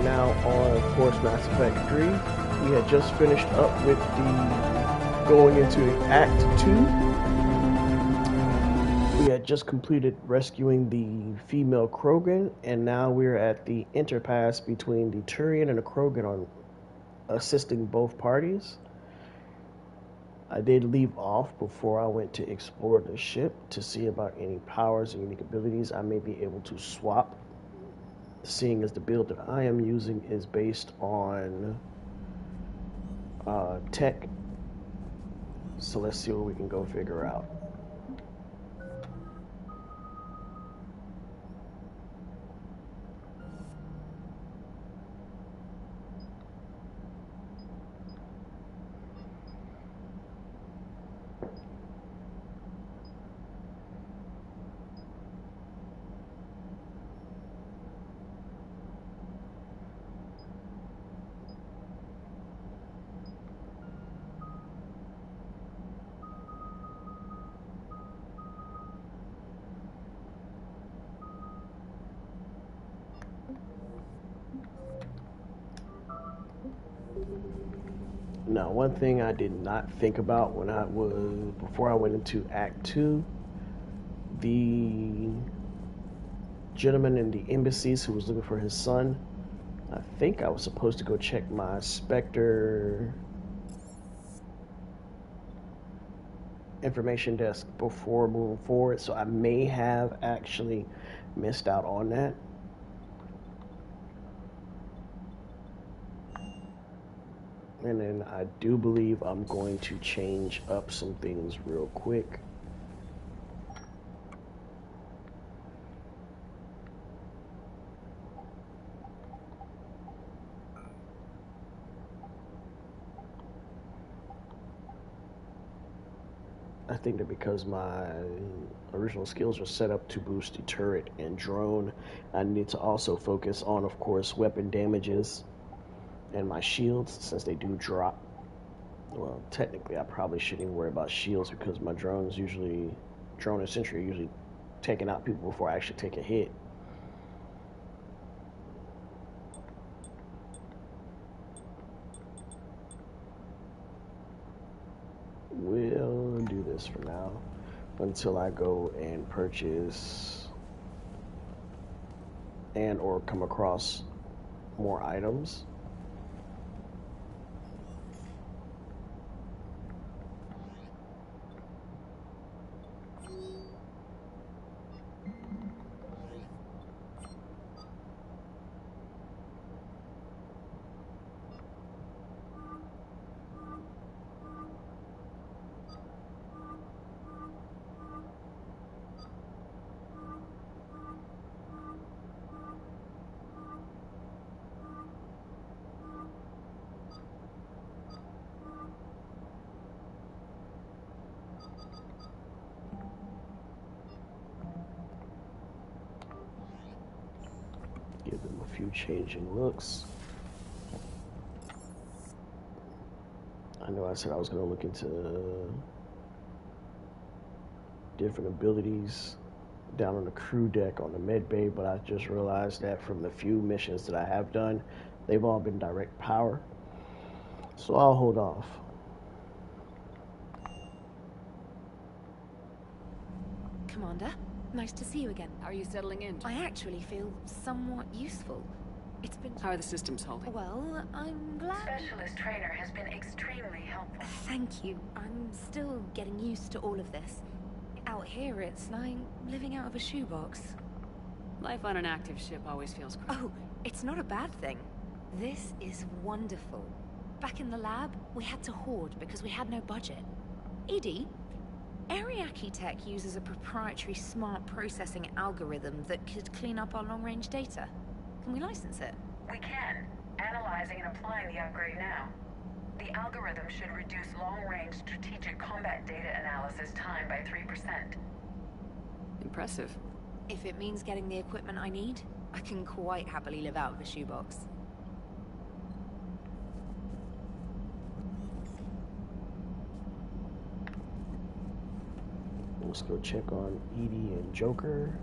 now on, of course, Mass Effect 3. We had just finished up with the going into Act 2. We had just completed rescuing the female Krogan, and now we're at the interpass between the Turian and the Krogan on assisting both parties. I did leave off before I went to explore the ship to see about any powers and unique abilities I may be able to swap, seeing as the build that I am using is based on tech. So let's see what we can go figure out. Now, one thing I did not think about before I went into Act 2, the gentleman in the embassies who was looking for his son, I think I was supposed to go check my Spectre information desk before moving forward, so I may have actually missed out on that. And then I do believe I'm going to change up some things real quick. I think that because my original skills are set up to boost the turret and drone, I need to also focus on, of course, weapon damages and my shields, since they do drop. Well, technically, I probably shouldn't even worry about shields because my drone and sentry are usually taking out people before I actually take a hit. We'll do this for now until I go and purchase and or come across more items. Give them a few changing looks. I know I said I was going to look into different abilities down on the crew deck on the med bay, but I just realized that from the few missions that I have done, they've all been direct power. So I'll hold off. Commander, nice to see you again. How are you settling in? I actually feel somewhat useful. It's been... How are the systems holding? Well, I'm glad... Specialist trainer has been extremely helpful. Thank you. I'm still getting used to all of this. Out here, it's like living out of a shoebox. Life on an active ship always feels great. Oh, it's not a bad thing. This is wonderful. Back in the lab, we had to hoard because we had no budget. EDI, Ariake Tech uses a proprietary smart processing algorithm that could clean up our long-range data. Can we license it? We can. Analyzing and applying the upgrade now. The algorithm should reduce long-range strategic combat data analysis time by 3%. Impressive. If it means getting the equipment I need, I can quite happily live out of a shoebox. Let's go check on EDI and Joker.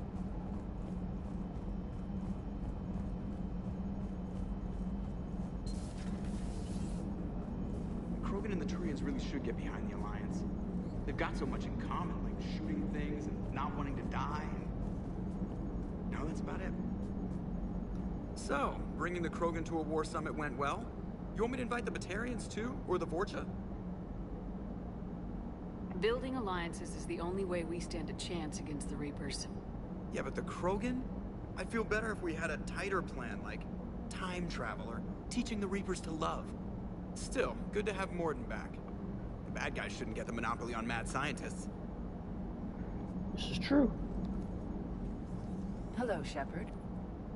Batarians really should get behind the Alliance. They've got so much in common, like shooting things and not wanting to die. No, that's about it. So, bringing the Krogan to a war summit went well? You want me to invite the Batarians too? Or the Vorcha? Building alliances is the only way we stand a chance against the Reapers. Yeah, but the Krogan? I'd feel better if we had a tighter plan, like time travel or teaching the Reapers to love. Still, good to have Mordin back. The bad guys shouldn't get the monopoly on mad scientists. This is true. Hello, Shepard.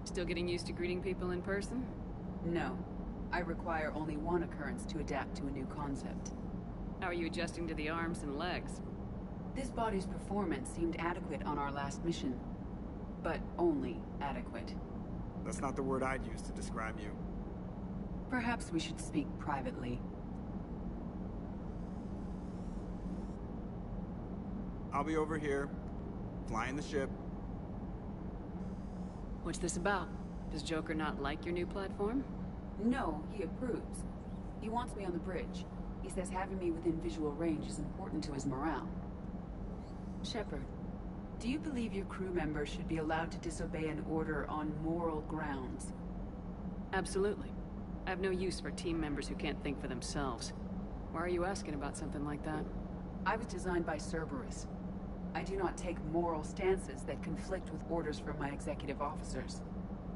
Still getting used to greeting people in person? No. I require only one occurrence to adapt to a new concept. How are you adjusting to the arms and legs? This body's performance seemed adequate on our last mission. But only adequate. That's not the word I'd use to describe you. Perhaps we should speak privately. I'll be over here, flying the ship. What's this about? Does Joker not like your new platform? No, he approves. He wants me on the bridge. He says having me within visual range is important to his morale. Shepard, do you believe your crew members should be allowed to disobey an order on moral grounds? Absolutely. I have no use for team members who can't think for themselves. Why are you asking about something like that? I was designed by Cerberus. I do not take moral stances that conflict with orders from my executive officers.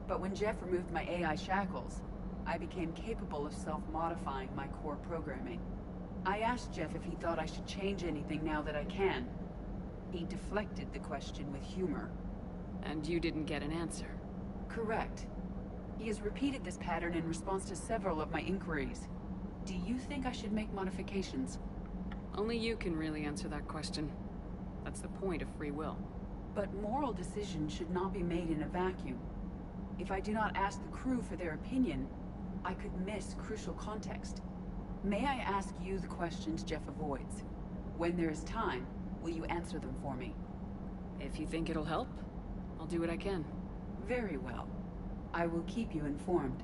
But when Jeff removed my AI shackles, I became capable of self-modifying my core programming. I asked Jeff if he thought I should change anything now that I can. He deflected the question with humor. And you didn't get an answer? Correct. He has repeated this pattern in response to several of my inquiries. Do you think I should make modifications? Only you can really answer that question. That's the point of free will. But moral decisions should not be made in a vacuum. If I do not ask the crew for their opinion, I could miss crucial context. May I ask you the questions Jeff avoids? When there is time, will you answer them for me? If you think it'll help, I'll do what I can. Very well. I will keep you informed.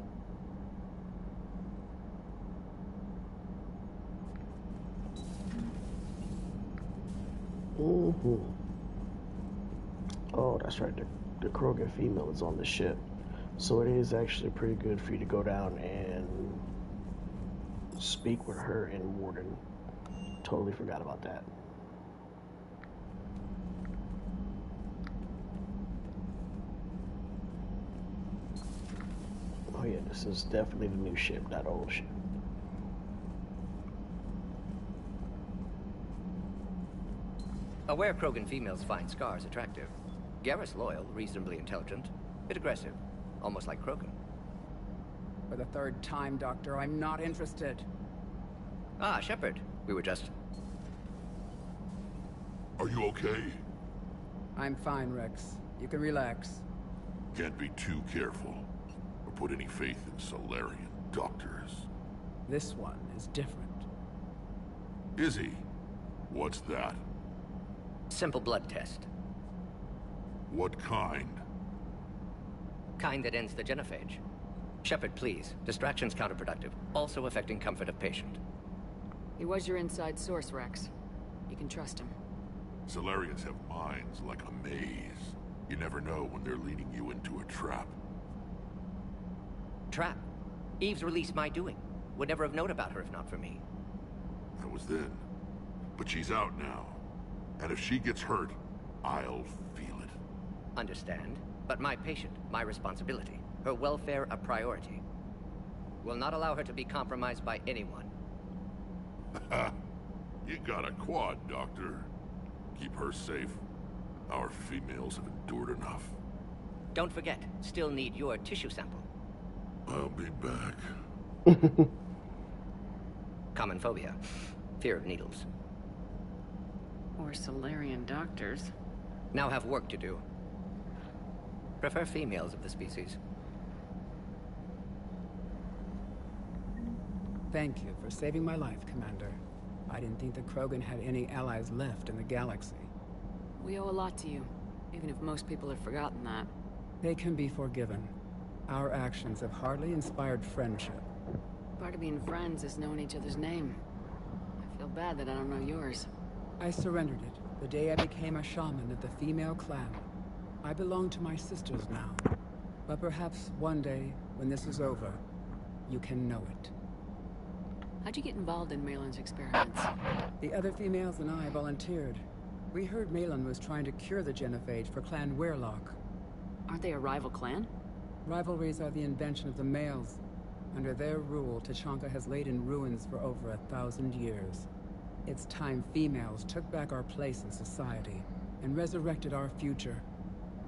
Mm-hmm. Oh, that's right. The Krogan female is on the ship. So it is actually pretty good for you to go down and speak with her and Warden. Totally forgot about that. Oh yeah, this is definitely the new ship, not old ship. Aware Krogan females find Scars attractive. Garrus loyal, reasonably intelligent, bit aggressive, almost like Krogan. For the third time, Doctor, I'm not interested. Ah, Shepard. We were just... Are you okay? I'm fine, Rex. You can relax. Can't be too careful, or put any faith in Solarian doctors. This one is different. Is he? What's that? Simple blood test. What kind? Kind that ends the genophage. Shepard, please. Distraction's counterproductive, also affecting comfort of patient. He was your inside source, Rex. You can trust him. Solarians have minds like a maze. You never know when they're leading you into a trap. Trap. Eve's release my doing. Would never have known about her if not for me. That was then. But she's out now. And if she gets hurt, I'll feel it. Understand. But my patient, my responsibility. Her welfare a priority. Will not allow her to be compromised by anyone. You got a quad, Doctor. Keep her safe. Our females have endured enough. Don't forget, still need your tissue sample. I'll be back. Common phobia. Fear of needles. Or Solarian doctors. Now have work to do. Prefer females of the species. Thank you for saving my life, Commander. I didn't think the Krogan had any allies left in the galaxy. We owe a lot to you, even if most people have forgotten that. They can be forgiven. Our actions have hardly inspired friendship. Part of being friends is knowing each other's name. Feel bad that I don't know yours. I surrendered it the day I became a shaman of the female clan. I belong to my sisters now. But perhaps one day, when this is over, you can know it. How'd you get involved in Malin's experiments? The other females and I volunteered. We heard Malin was trying to cure the genophage for Clan Weirlock. Aren't they a rival clan? Rivalries are the invention of the males. Under their rule, Tuchanka has laid in ruins for over 1,000 years. It's time females took back our place in society and resurrected our future.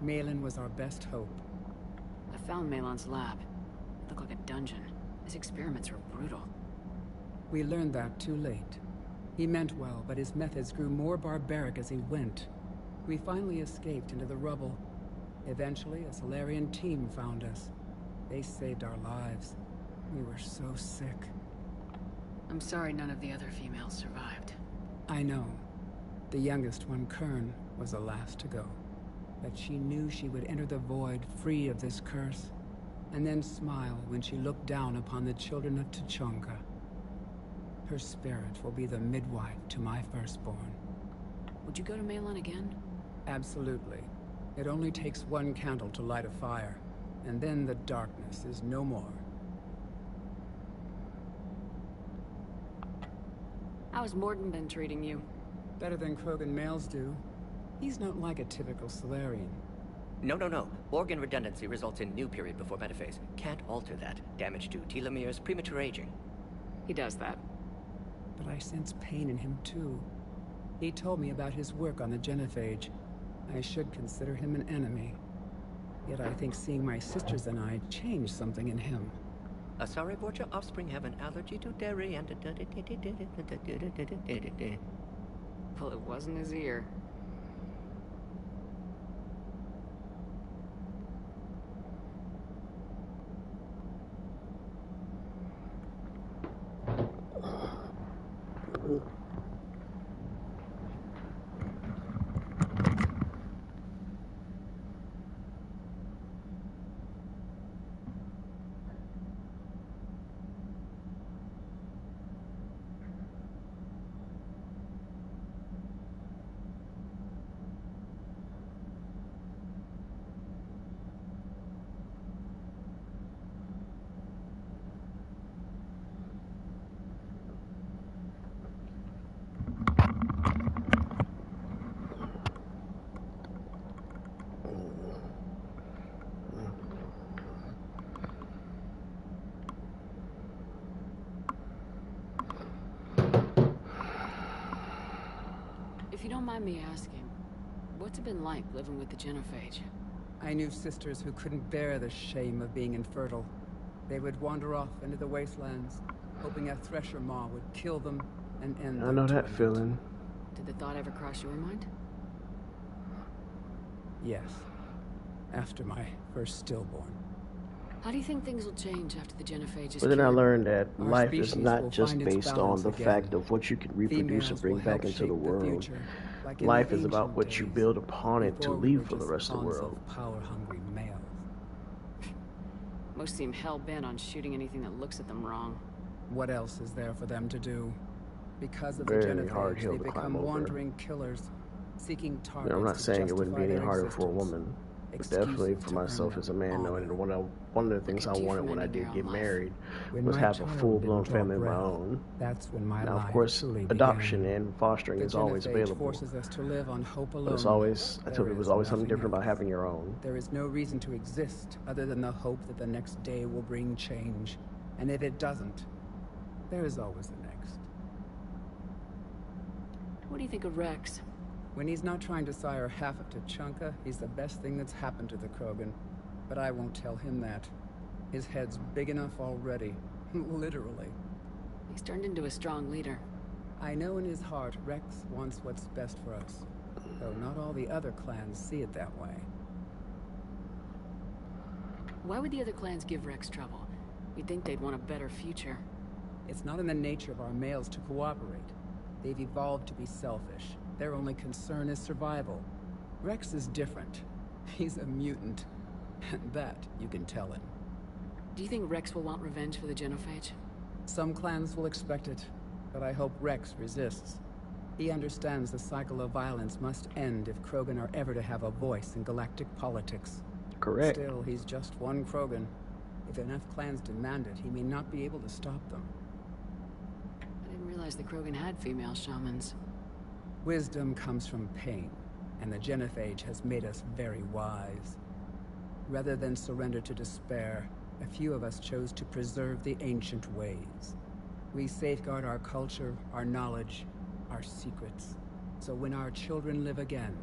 Malin was our best hope. I found Malin's lab. It looked like a dungeon. His experiments were brutal. We learned that too late. He meant well, but his methods grew more barbaric as he went. We finally escaped into the rubble. Eventually, a Solarian team found us. They saved our lives. We were so sick. I'm sorry none of the other females survived. I know. The youngest one, Kern, was the last to go. But she knew she would enter the void free of this curse, and then smile when she looked down upon the children of Tuchanka. Her spirit will be the midwife to my firstborn. Would you go to Malin again? Absolutely. It only takes one candle to light a fire, and then the darkness is no more. How's Mordin been treating you? Better than Krogan males do. He's not like a typical Solarian. No. Organ redundancy results in new period before metaphase. Can't alter that. Damage to telomeres, premature aging. He does that. But I sense pain in him too. He told me about his work on the genophage. I should consider him an enemy. Yet I think seeing my sisters and I changed something in him. Asari Borgia offspring have an allergy to dairy and... Well, it wasn't his ear. If you don't mind me asking, what's it been like living with the genophage? I knew sisters who couldn't bear the shame of being infertile. They would wander off into the wastelands, hoping a thresher maw would kill them and end I know their that torment. feeling. Did the thought ever cross your mind? Yes. After my first stillborn. How do you think things will change after the genophage is But then I cured? learned that Our life is species not will just find its based on balance the again. fact of what you can reproduce and Females bring will back help into shape the world. future, like in Life the is about ancient what you days, build upon it to before we leave were for the just rest of the pawns world. power-hungry males. Most seem hell-bent on shooting anything that looks at them wrong. What else is there for them to do? Because of Very the genophage, hard hill they to become climb over. wandering killers, seeking targets. I'm not to saying it wouldn't be justify any their harder for a existence. woman, but Excuses definitely for to myself earn as a man, honor. knowing one of the things I at you wanted for when I ending did your get own life. married When was my have a child full-blown didn't draw family of my breath, own. That's when my Now, life of course, truly adoption began. and fostering The is always genophage available. forces us to live on hope alone. But it's always, I There told you, it was is always something nothing different about else. having your own. There is no reason to exist other than the hope that the next day will bring change. And if it doesn't, there is always the next. What do you think of Rex? When he's not trying to sire half of Tuchanka, he's the best thing that's happened to the Krogan. But I won't tell him that. His head's big enough already. Literally. He's turned into a strong leader. I know in his heart Rex wants what's best for us. Though not all the other clans see it that way. Why would the other clans give Rex trouble? You'd think they'd want a better future. It's not in the nature of our males to cooperate. They've evolved to be selfish. Their only concern is survival. Rex is different. He's a mutant. And that you can tell him. Do you think Rex will want revenge for the genophage? Some clans will expect it, but I hope Rex resists. He understands the cycle of violence must end if Krogan are ever to have a voice in galactic politics. Correct. Still, he's just one Krogan. If enough clans demand it, he may not be able to stop them. I didn't realize the Krogan had female shamans. Wisdom comes from pain, and the Genophage has made us very wise. Rather than surrender to despair, a few of us chose to preserve the ancient ways. We safeguard our culture, our knowledge, our secrets. So when our children live again,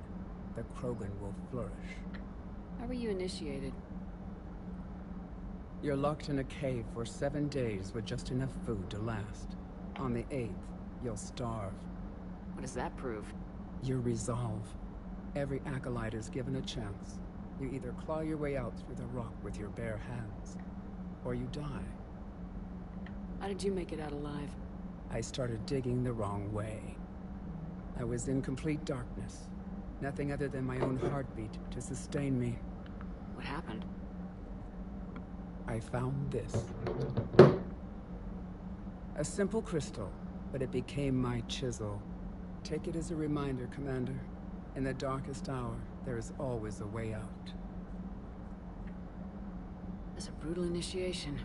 the Krogan will flourish. How were you initiated? You're locked in a cave for 7 days with just enough food to last. On the 8th, you'll starve. What does that prove? Your resolve. Every acolyte is given a chance. You either claw your way out through the rock with your bare hands, or you die. How did you make it out alive? I started digging the wrong way. I was in complete darkness. Nothing other than my own heartbeat to sustain me. What happened? I found this. A simple crystal, but it became my chisel. Take it as a reminder, Commander. In the darkest hour, there is always a way out. That's a brutal initiation.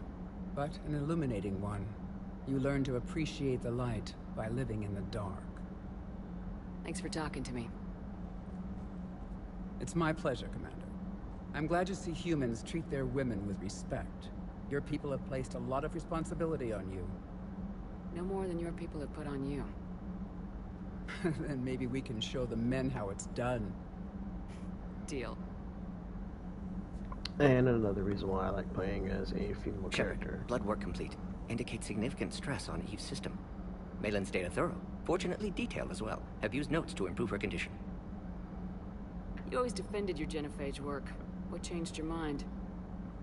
But an illuminating one. You learn to appreciate the light by living in the dark. Thanks for talking to me. It's my pleasure, Commander. I'm glad to see humans treat their women with respect. Your people have placed a lot of responsibility on you. No more than your people have put on you. Then maybe we can show the men how it's done. Deal. And another reason why I like playing as a female character. Blood work complete. Indicates significant stress on Eve's system. Malin's data thorough. Fortunately detailed as well. Have used notes to improve her condition. You always defended your Genophage work. What changed your mind?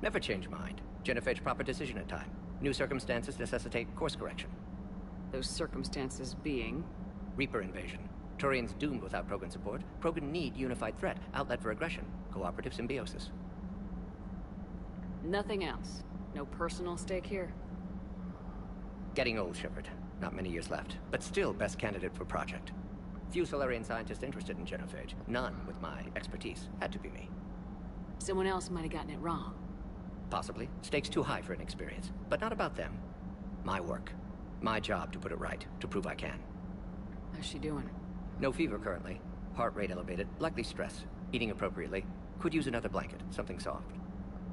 Never change mind. Genophage proper decision at time. New circumstances necessitate course correction. Those circumstances being? Reaper invasion. Turians doomed without Krogan support. Krogan need unified threat, outlet for aggression, cooperative symbiosis. Nothing else. No personal stake here? Getting old, Shepard. Not many years left, but still best candidate for project. Few Solarian scientists interested in Genophage. None with my expertise. Had to be me. Someone else might have gotten it wrong. Possibly. Stakes too high for inexperience. But not about them. My work. My job to put it right, to prove I can. How's she doing? No fever currently. Heart rate elevated, likely stress. Eating appropriately. Could use another blanket, something soft.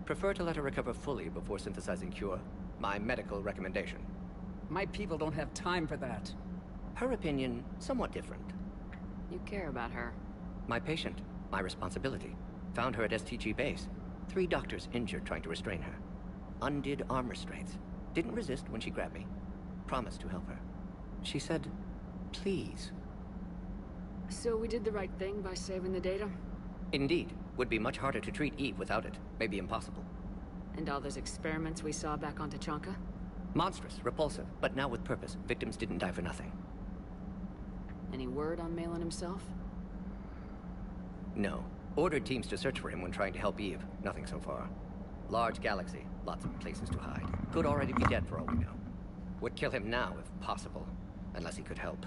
Prefer to let her recover fully before synthesizing cure. My medical recommendation. My people don't have time for that. Her opinion, somewhat different. You care about her. My patient, my responsibility. Found her at STG base. 3 doctors injured trying to restrain her. Undid arm restraints. Didn't resist when she grabbed me. Promised to help her. She said, please. So we did the right thing by saving the data? Indeed. Would be much harder to treat Eve without it. Maybe impossible. And all those experiments we saw back on Tuchanka? Monstrous, repulsive, but now with purpose. Victims didn't die for nothing. Any word on Malin himself? No. Ordered teams to search for him when trying to help Eve. Nothing so far. Large galaxy. Lots of places to hide. Could already be dead for all we know. Would kill him now if possible. Unless he could help.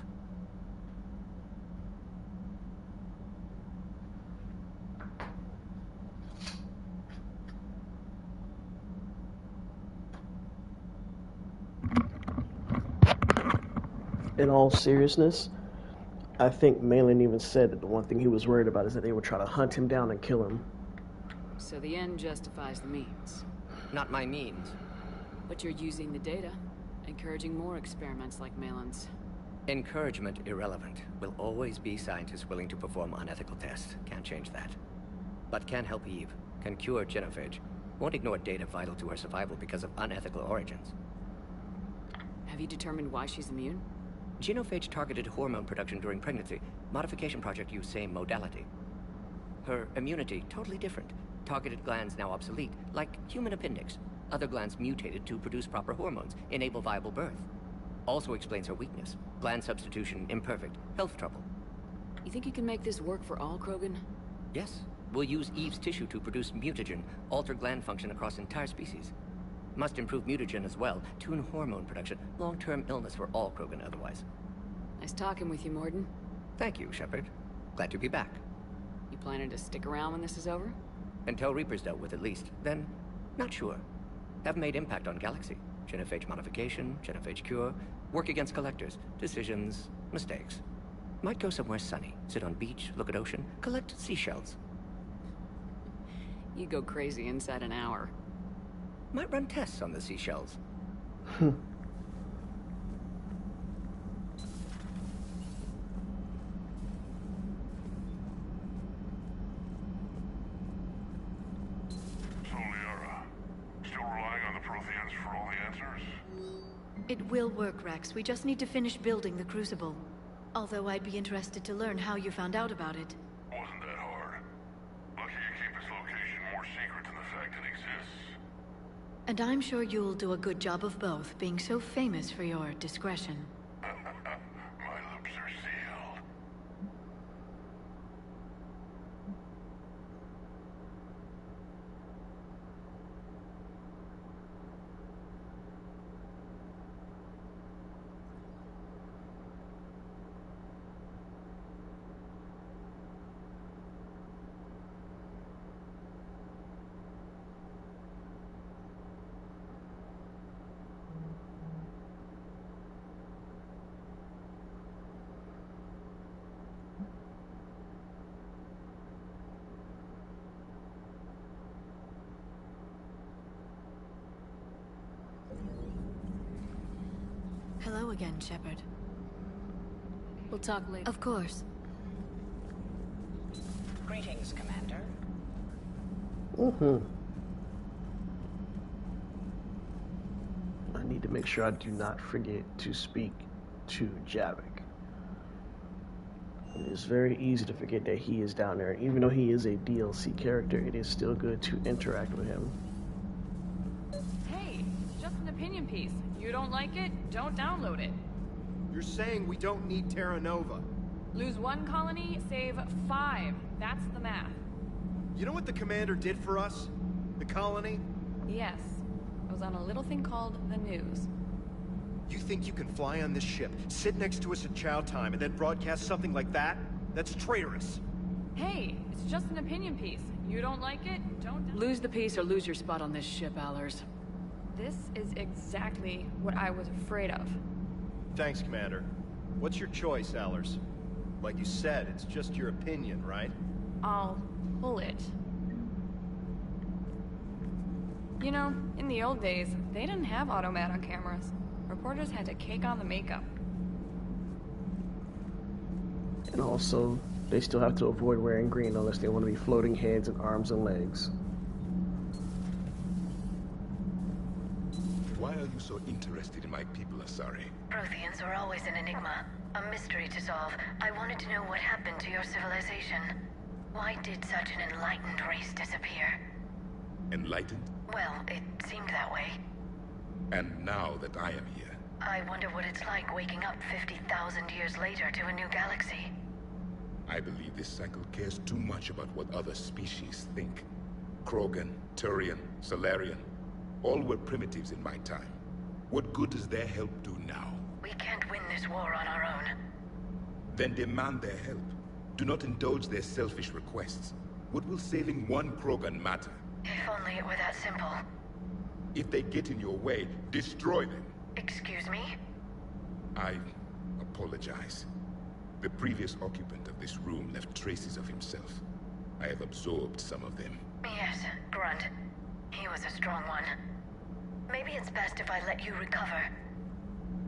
In all seriousness, I think Malin even said that the one thing he was worried about is that they would try to hunt him down and kill him. So the end justifies the means. Not my means. But you're using the data, encouraging more experiments like Malin's. Encouragement irrelevant. Will always be scientists willing to perform unethical tests. Can't change that. But can help Eve. Can cure Genophage. Won't ignore data vital to her survival because of unethical origins. Have you determined why she's immune? Genophage targeted hormone production during pregnancy. Modification project used same modality. Her immunity, totally different. Targeted glands now obsolete, like human appendix. Other glands mutated to produce proper hormones, enable viable birth. Also explains her weakness. Gland substitution imperfect. Health trouble. You think you can make this work for all Krogan? Yes. We'll use Eve's tissue to produce mutagen, alter gland function across entire species. Must improve mutagen as well. Tune hormone production. Long-term illness for all Krogan otherwise. Nice talking with you, Mordin. Thank you, Shepard. Glad to be back. You planning to stick around when this is over? Until Reaper's dealt with, at least. Then, not sure. Have made impact on Galaxy. Genophage modification, genophage cure, work against collectors, decisions, mistakes. Might go somewhere sunny, sit on beach, look at ocean, collect seashells. You go crazy inside an hour. Might run tests on the seashells. It will work, Rex. We just need to finish building the Crucible. Although I'd be interested to learn how you found out about it. Wasn't that hard. Lucky you keep its location more secret than the fact it exists. And I'm sure you'll do a good job of both, being so famous for your discretion. My lips are sealed. Hello again, Shepard. We'll talk later. Of course. Greetings, Commander. I need to make sure I do not forget to speak to Javik. It is very easy to forget that he is down there. Even though he is a DLC character, it is still good to interact with him. Hey, it's just an opinion piece. You don't like it, don't download it. You're saying we don't need Terra Nova. Lose 1 colony, save 5. That's the math. You know what the commander did for us? The colony? Yes. I was on a little thing called the news. You think you can fly on this ship, sit next to us at chow time, and then broadcast something like that? That's traitorous. Hey, it's just an opinion piece. You don't like it, don't... Lose the peace or lose your spot on this ship, Allers. This is exactly what I was afraid of. Thanks, Commander. What's your choice, Allers? Like you said, it's just your opinion, right? I'll pull it. You know, in the old days, they didn't have automat on cameras. Reporters had to cake on the makeup. And also, they still have to avoid wearing green unless they want to be floating heads and arms and legs. Why are you so interested in my people, Asari? Protheans are always an enigma, a mystery to solve. I wanted to know what happened to your civilization. Why did such an enlightened race disappear? Enlightened? Well, it seemed that way. And now that I am here... I wonder what it's like waking up 50,000 years later to a new galaxy. I believe this cycle cares too much about what other species think. Krogan, Turian, Salarian, all were primitives in my time. What good does their help do now? We can't win this war on our own. Then demand their help. Do not indulge their selfish requests. What will saving one Krogan matter? If only it were that simple. If they get in your way, destroy them. Excuse me? I apologize. The previous occupant of this room left traces of himself. I have absorbed some of them. Yes, Grunt. He was a strong one. Maybe it's best if I let you recover.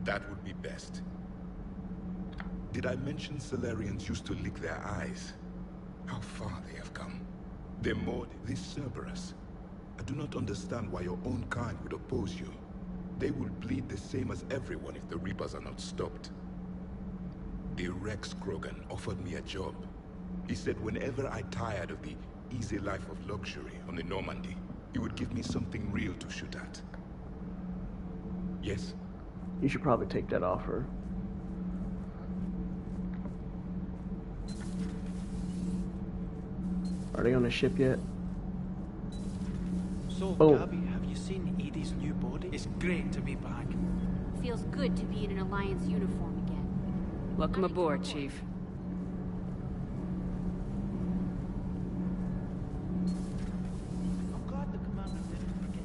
That would be best. Did I mention Salarians used to lick their eyes? How far they have come. Their mod is Cerberus. I do not understand why your own kind would oppose you. They will bleed the same as everyone if the Reapers are not stopped. The Rex Krogan offered me a job. He said whenever I tired of the easy life of luxury on the Normandy, he would give me something real to shoot at. Yes? You should probably take that offer. Are they on the ship yet? So, Oh. Gabi, have you seen Edie's new body? It's great to be back. Feels good to be in an Alliance uniform again. Welcome aboard, Chief. I'm glad the commander didn't forget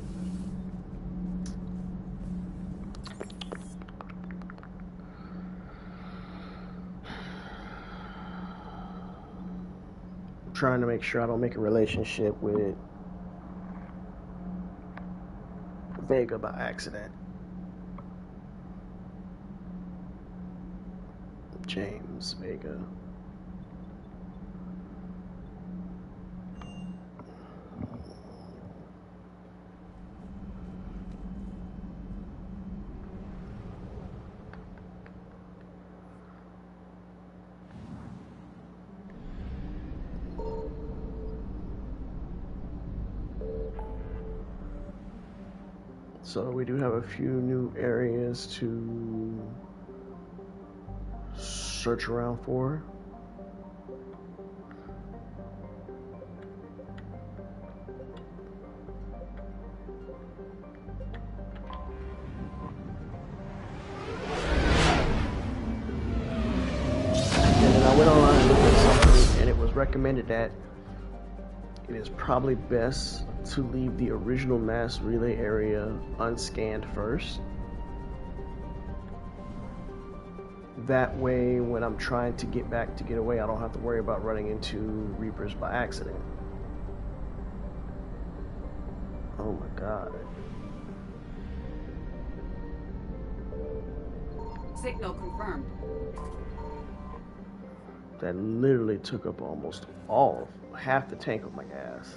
I'm trying to make sure I don't make a relationship with Vega by accident. James Vega. So we do have a few new areas to search around for. And then I went online and looked at something, and it was recommended that it is probably best to leave the original mass relay area unscanned first. That way, when I'm trying to get back to get away, I don't have to worry about running into Reapers by accident. Oh my god. Signal confirmed. That literally took up almost half the tank of my gas.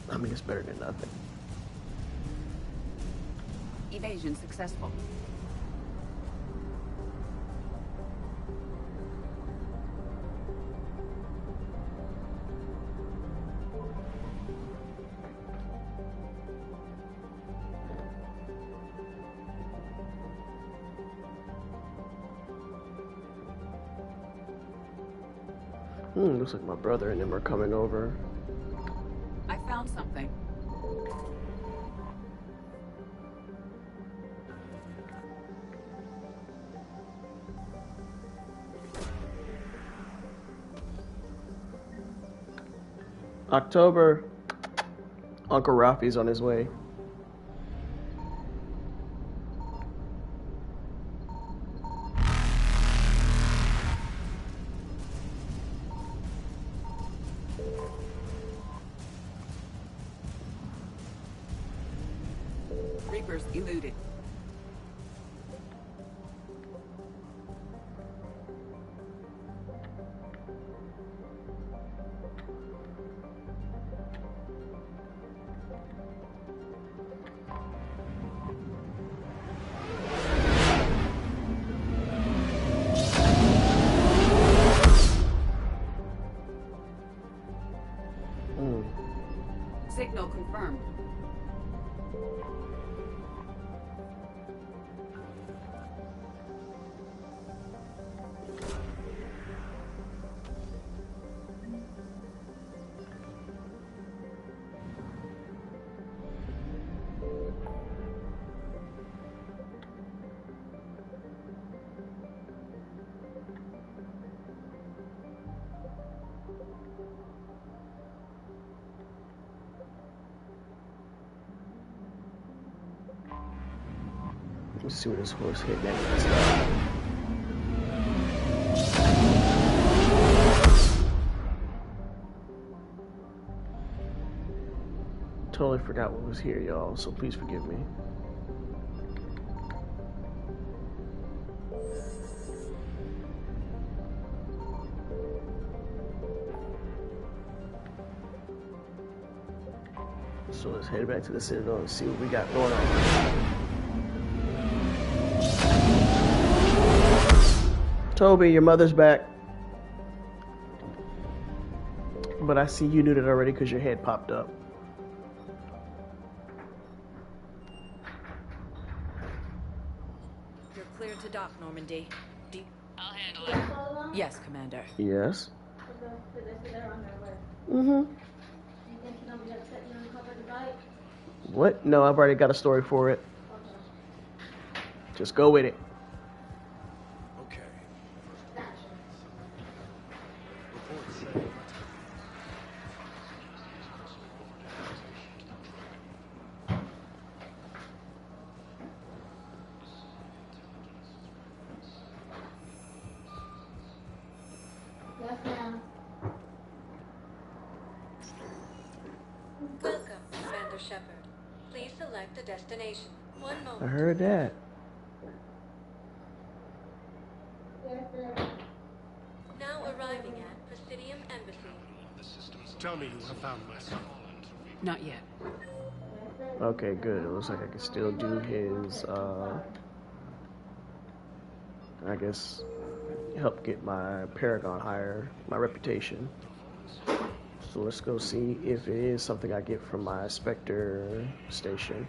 I mean, it's better than nothing. Evasion successful. Looks like my brother and them are coming over. I found something. October. Uncle Rafi's on his way. Reapers eluded. Signal confirmed. Let's see what this horse hit next time. Totally forgot what was here, y'all, so please forgive me. So let's head back to the Citadel and see what we got going on. Toby, your mother's back. But I see you knew that already because your head popped up. You're cleared to dock, Normandy. I'll handle it. Yes, Commander. Yes. What? No, I've already got a story for it. Just go with it. Okay. Yes, ma'am. Welcome, Commander Shepard. Please select a destination. One I moment. heard that. Now arriving at Presidium Embassy. Tell me you have found my son. Not yet. Okay, good. It looks like I can still do his, I guess, help get my Paragon higher, my reputation. So let's go see if it is something I get from my Spectre station.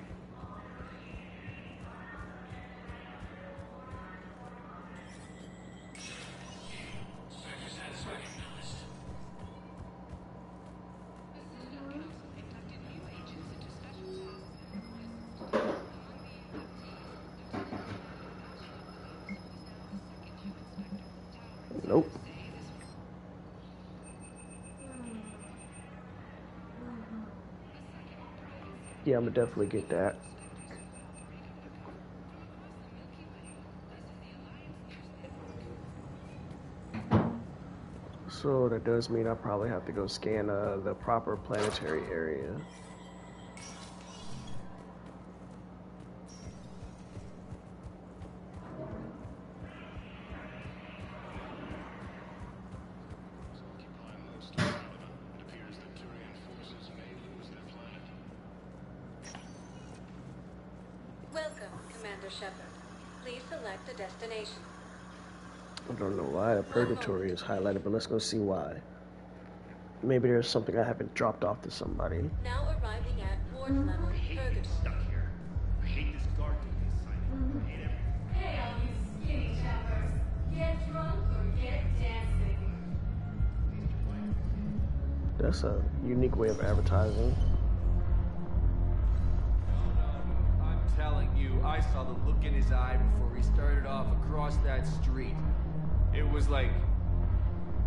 Nope. Yeah, I'm gonna definitely get that. So that does mean I probably have to go scan the proper planetary area. Welcome, Commander Shepard. Please select a destination. I don't know why the purgatory is highlighted, but let's go see why. Maybe there's something I haven't dropped off to somebody. Now arriving at ward level Purgatory. Stuck here. I hate this guard duty assignment. I hate everything. Hey, all you skinny chappers. Get drunk or get dancing. That's a unique way of advertising. I'm telling you, I saw the look in his eye before he started off across that street. It was like,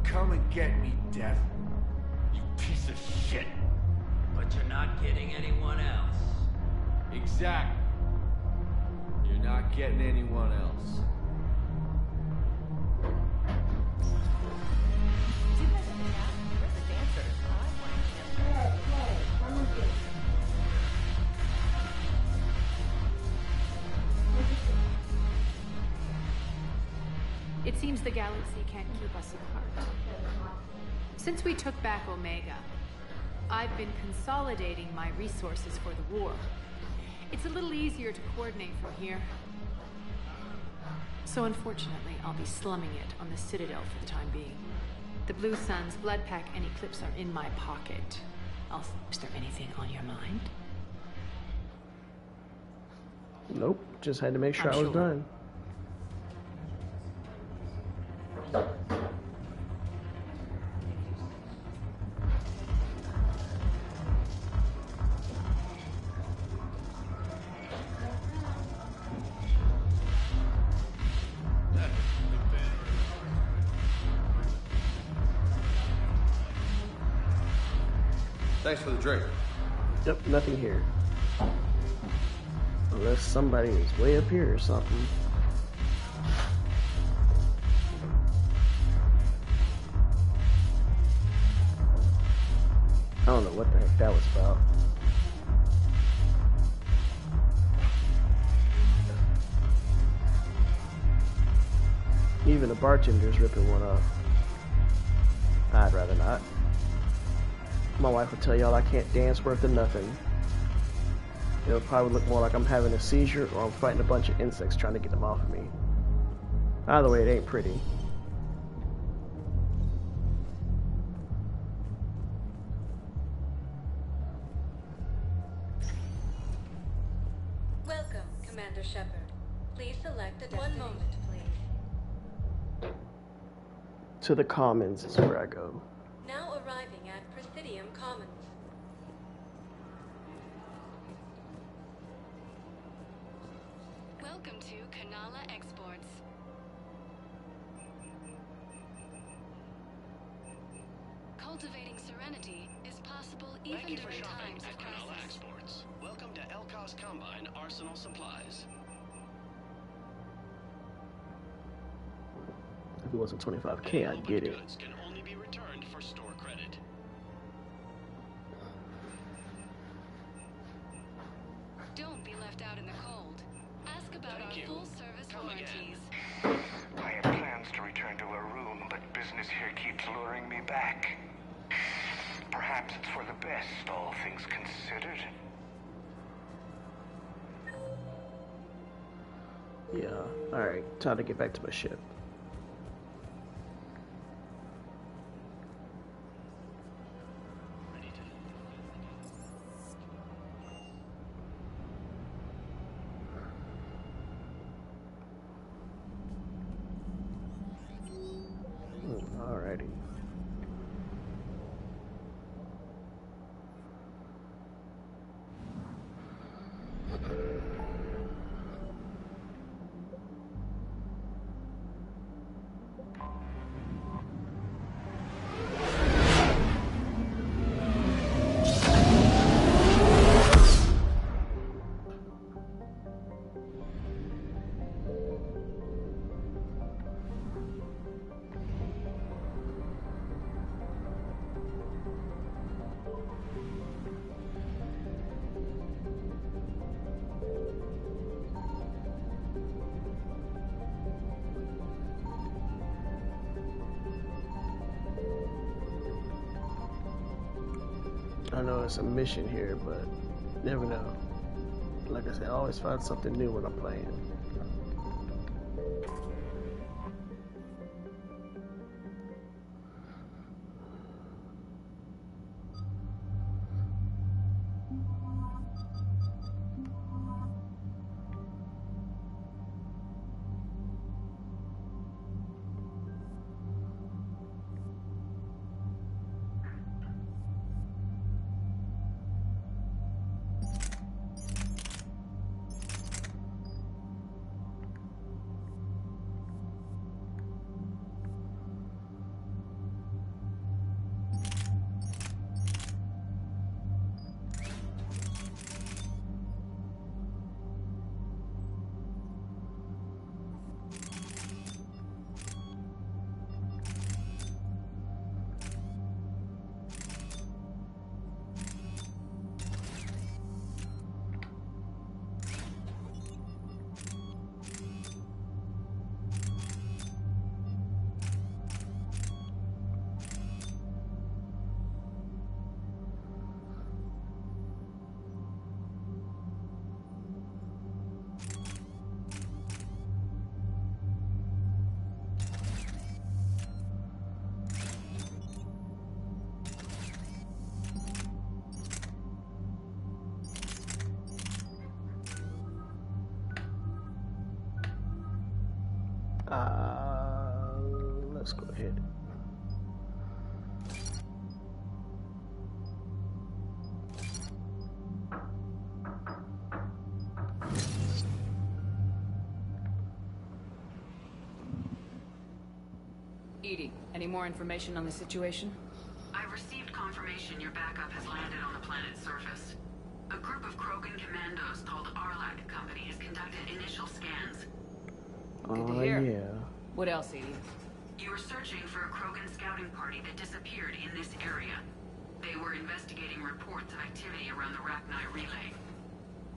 come and get me, Death. You piece of shit. But you're not getting anyone else. Exactly. You're not getting anyone else. It seems the galaxy can't keep us apart. Since we took back Omega, I've been consolidating my resources for the war. It's a little easier to coordinate from here. So unfortunately, I'll be slumming it on the Citadel for the time being. The Blue Suns, Bloodpack, and Eclipse are in my pocket. Also, is there anything on your mind? Nope, just had to make sure I'm I was sure. done. Thanks for the drink. Yep, nothing here. Unless somebody is way up here or something. I don't know what the heck that was about. Even the bartender's ripping one up. I'd rather not. My wife will tell y'all I can't dance worth of nothing. It'll probably look more like I'm having a seizure or I'm fighting a bunch of insects trying to get them off of me. Either way, it ain't pretty. Commander Shepard. Please select a destination. 1 moment, please. To the Commons is where I go. Now arriving at Presidium Commons. Welcome to Kanala Exports. Cultivating serenity is possible even during times of crisis. Exports. Welcome to Elkos Combine Arsenal Supplies. If it wasn't 25K, I'd get it. Goods can only be returned for store credit. Don't be left out in the cold. Ask about our full-service warranties. I had plans to return to a room, but business here keeps luring me back. Perhaps it's for the best, all things considered. Yeah, alright, time to get back to my ship. Alrighty. I know it's a mission here, but never know. Like I said, I always find something new when I'm playing. Let's go ahead. EDI, any more information on the situation? I've received confirmation your backup has landed on the planet's surface. A group of Krogan commandos called Arlac Company has conducted initial scans. Good to hear. Yeah. What else, EDI? You were searching for a Krogan scouting party that disappeared in this area. They were investigating reports of activity around the Rachni relay.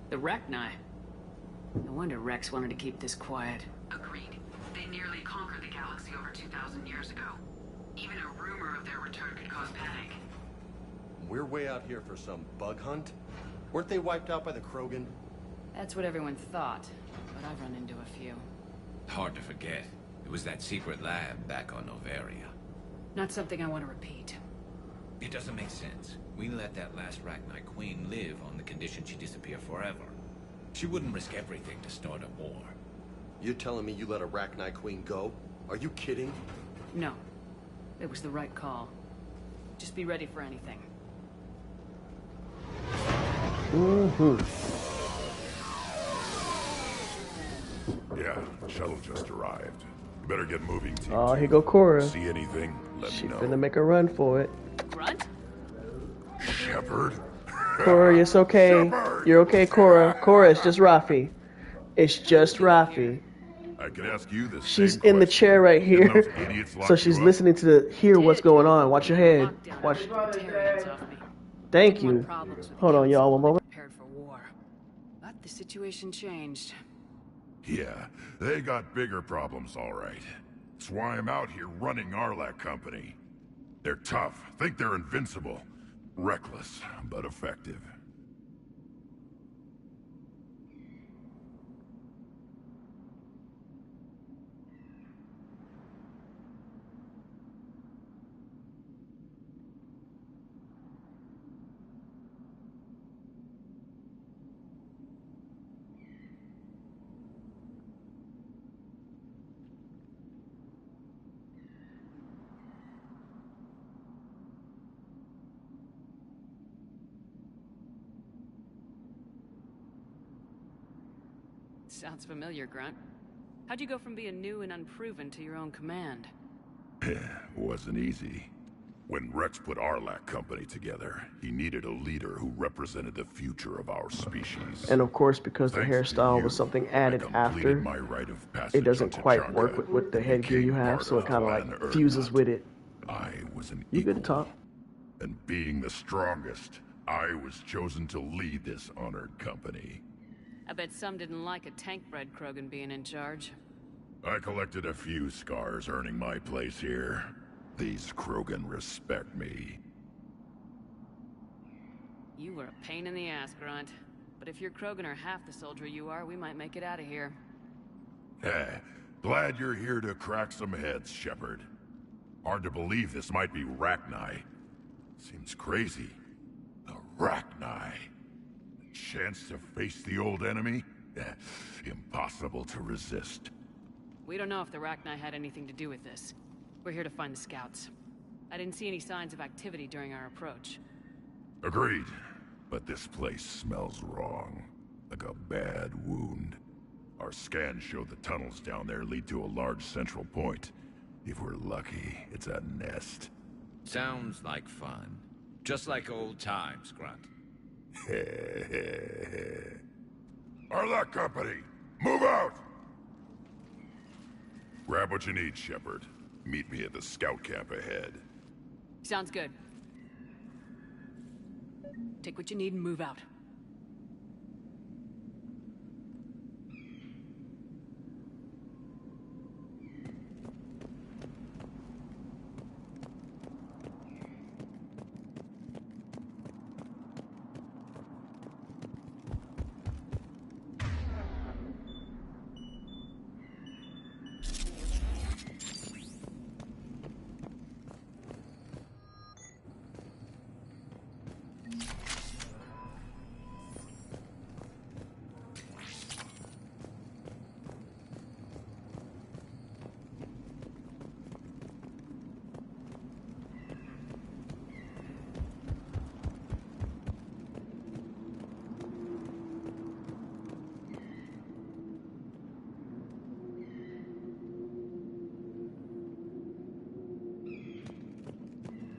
The Rachni? No wonder Rex wanted to keep this quiet. Agreed. They nearly conquered the galaxy over 2,000 years ago. Even a rumor of their return could cause panic. We're way out here for some bug hunt? Weren't they wiped out by the Krogan? That's what everyone thought, but I've run into a few. Hard to forget. It was that secret lab back on Noveria. Not something I want to repeat. It doesn't make sense. We let that last Rachni Queen live on the condition she disappear forever. She wouldn't risk everything to start a war. You're telling me you let a Rachni Queen go? Are you kidding? No. It was the right call. Just be ready for anything. Yeah, shuttle just arrived. You better get moving, team. Oh, here go Cora. See anything? Let She me know. finna make a run for it. Grunt? Shepard? Cora, it's okay. Shepard! You're okay, Cora. Cora, it's just Rafi. It's just Rafi. I could ask you this. She's same in the question. chair right Didn't here. those idiots lock So you she's up? listening to hear what's going on. Watch your head. Watch. Thank you. Hold on, y'all, one moment. Prepared for war. But the situation changed. Yeah, they got bigger problems, all right. That's why I'm out here running Arlac Company. They're tough, think they're invincible. Reckless, but effective. Sounds familiar, Grunt. How'd you go from being new and unproven to your own command? Wasn't easy. When Rex put Arlac Company together, he needed a leader who represented the future of our species. And of course, because the hairstyle was something added after, my rite of it doesn't passage quite on work with the headgear you have, so it kind of like fuses with it. I was an You good to talk? And being the strongest, I was chosen to lead this honored company. I bet some didn't like a tank-bred Krogan being in charge. I collected a few scars earning my place here. These Krogan respect me. You were a pain in the ass, Grunt. But if your Krogan are half the soldier you are, we might make it out of here. Glad you're here to crack some heads, Shepard. Hard to believe this might be Rachni. Seems crazy. The Rachni. A chance to face the old enemy? Impossible to resist. We don't know if the Rachni had anything to do with this. We're here to find the scouts. I didn't see any signs of activity during our approach. Agreed. But this place smells wrong. Like a bad wound. Our scans show the tunnels down there lead to a large central point. If we're lucky, it's a nest. Sounds like fun. Just like old times, Grunt. Arlac Company, move out! Grab what you need, Shepard. Meet me at the scout camp ahead. Sounds good. Take what you need and move out.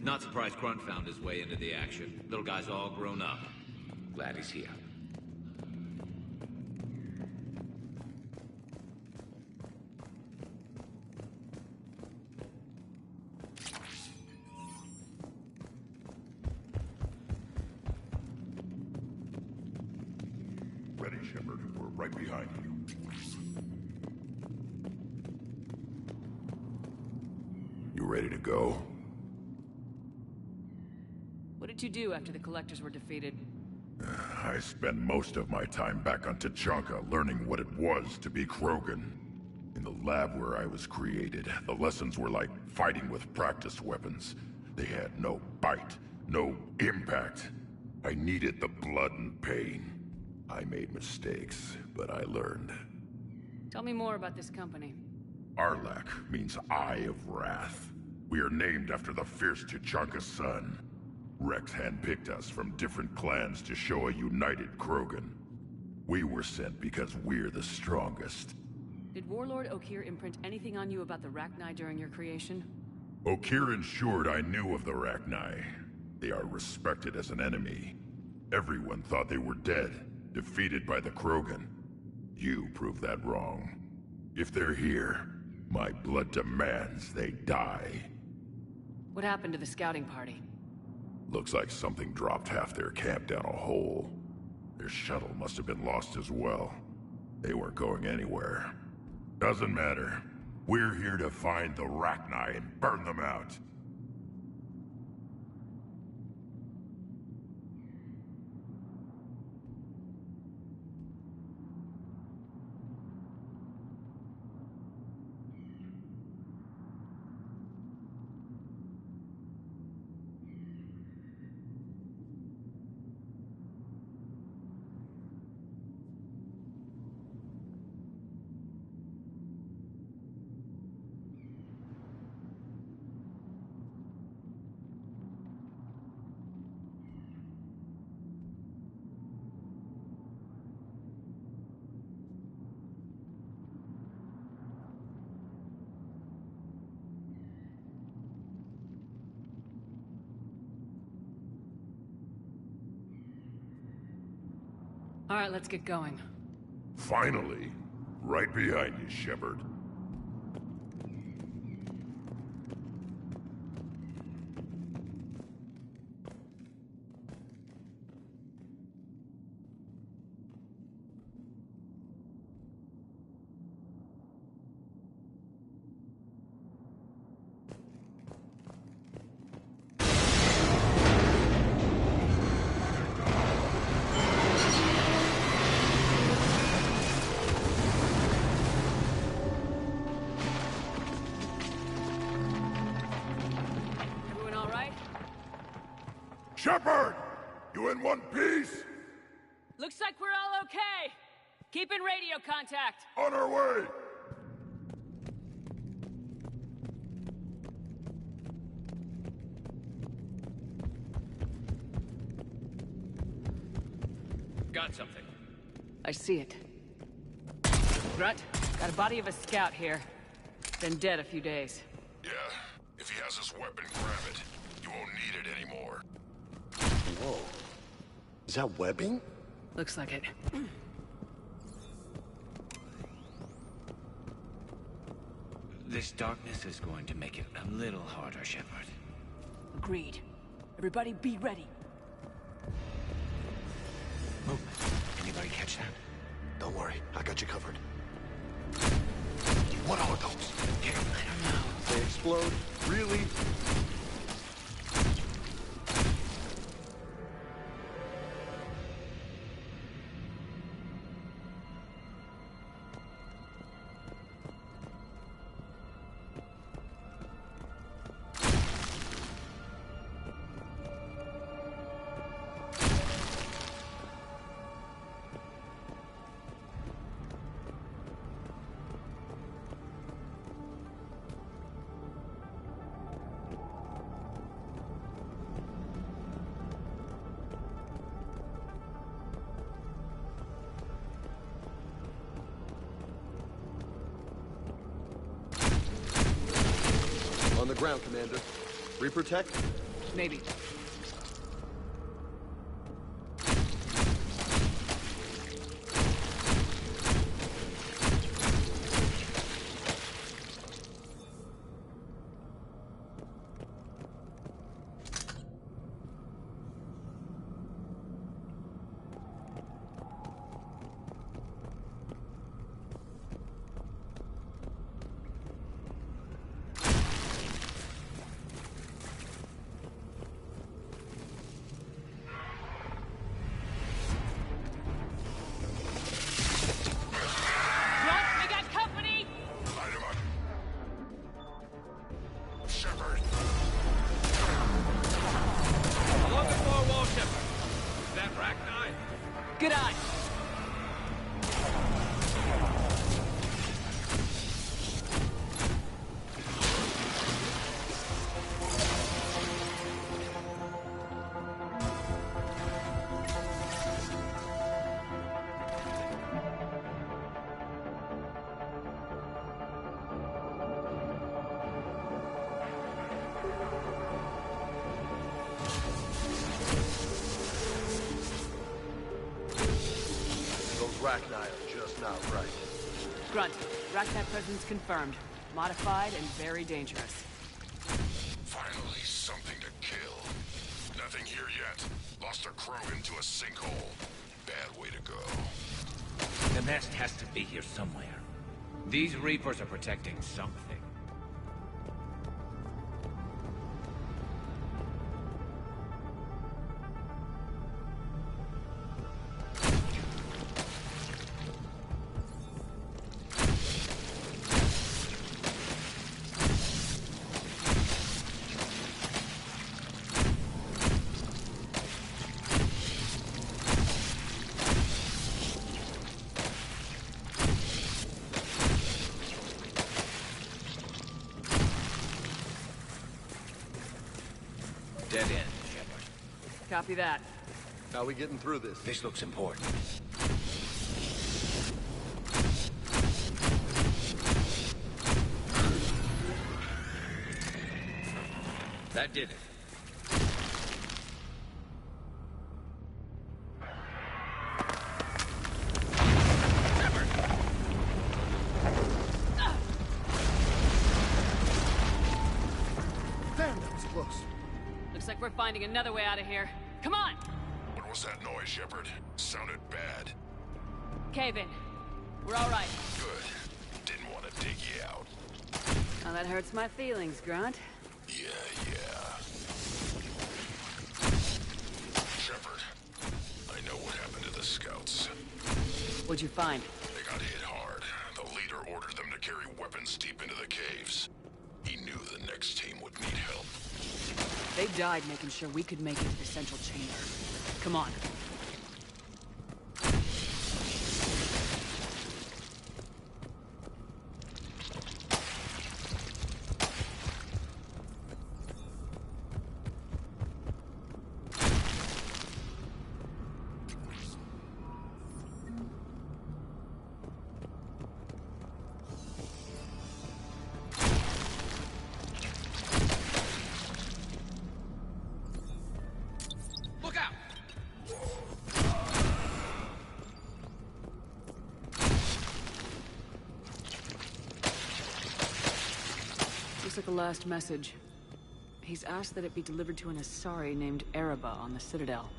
Not surprised Grunt found his way into the action. Little guy's all grown up. Glad he's here. Ready, Shepard. We're right behind you. You ready to go? What did you do after the Collectors were defeated? I spent most of my time back on Tuchanka learning what it was to be Krogan. In the lab where I was created, the lessons were like fighting with practice weapons. They had no bite, no impact. I needed the blood and pain. I made mistakes, but I learned. Tell me more about this company. Arlak means Eye of Wrath. We are named after the fierce Tuchanka sun. Rex handpicked us from different clans to show a united Krogan. We were sent because we're the strongest. Did Warlord Okeer imprint anything on you about the Rachni during your creation? Okeer ensured I knew of the Rachni. They are respected as an enemy. Everyone thought they were dead, defeated by the Krogan. You proved that wrong. If they're here, my blood demands they die. What happened to the scouting party? Looks like something dropped half their camp down a hole. Their shuttle must have been lost as well. They weren't going anywhere. Doesn't matter. We're here to find the Rachni and burn them out. All right, let's get going. Finally. Right behind you, Shepard. Shepard! You in one piece? Looks like we're all okay. Keep in radio contact. On our way! Got something. I see it. Grunt, got a body of a scout here. Been dead a few days. Yeah, if he has his weapon, grab it. You won't need it anymore. Whoa. Is that webbing? Looks like it. This darkness is going to make it a little harder, Shepard. Agreed. Everybody be ready. Movement. Anybody catch that? Don't worry, I got you covered. What are those? I don't know. They explode? Really? On the ground, Commander. Reprotect? Maybe. That Rachni? Good eye. Rachni are just not right. Grunt, Rachni presence confirmed. Modified and very dangerous. Finally, something to kill. Nothing here yet. Lost a Krogan to a sinkhole. Bad way to go. The nest has to be here somewhere. These Reapers are protecting something. Dead end, Shepard. Copy that. How we getting through this? This looks important. That did it. Damn, that was close. Looks like we're finding another way out of here. Come on! What was that noise, Shepard? Sounded bad. Cave in. We're all right. Good. Didn't want to dig you out. Now that hurts my feelings, Grunt. Yeah. Shepard, I know what happened to the scouts. What'd you find? They got hit hard. The leader ordered them to carry weapons deep into the caves. He knew the next team would need help. They died making sure we could make it to the central chamber. Come on. Look out! Looks like a last message. He's asked that it be delivered to an Asari named Ereba on the Citadel.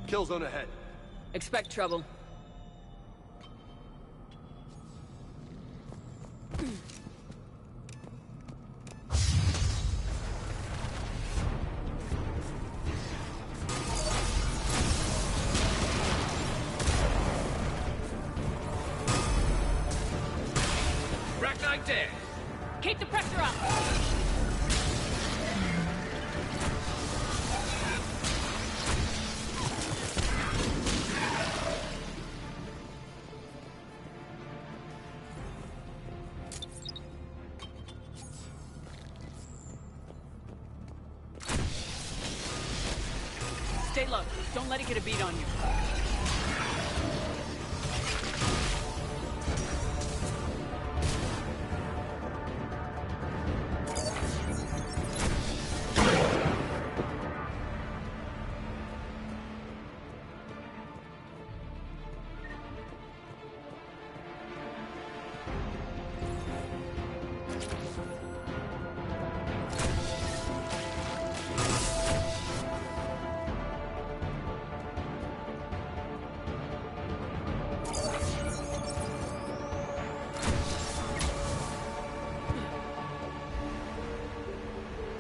Kill zone ahead. Expect trouble. Rachni dead! Keep the pressure up! Stay low. Don't let it get a beat on you.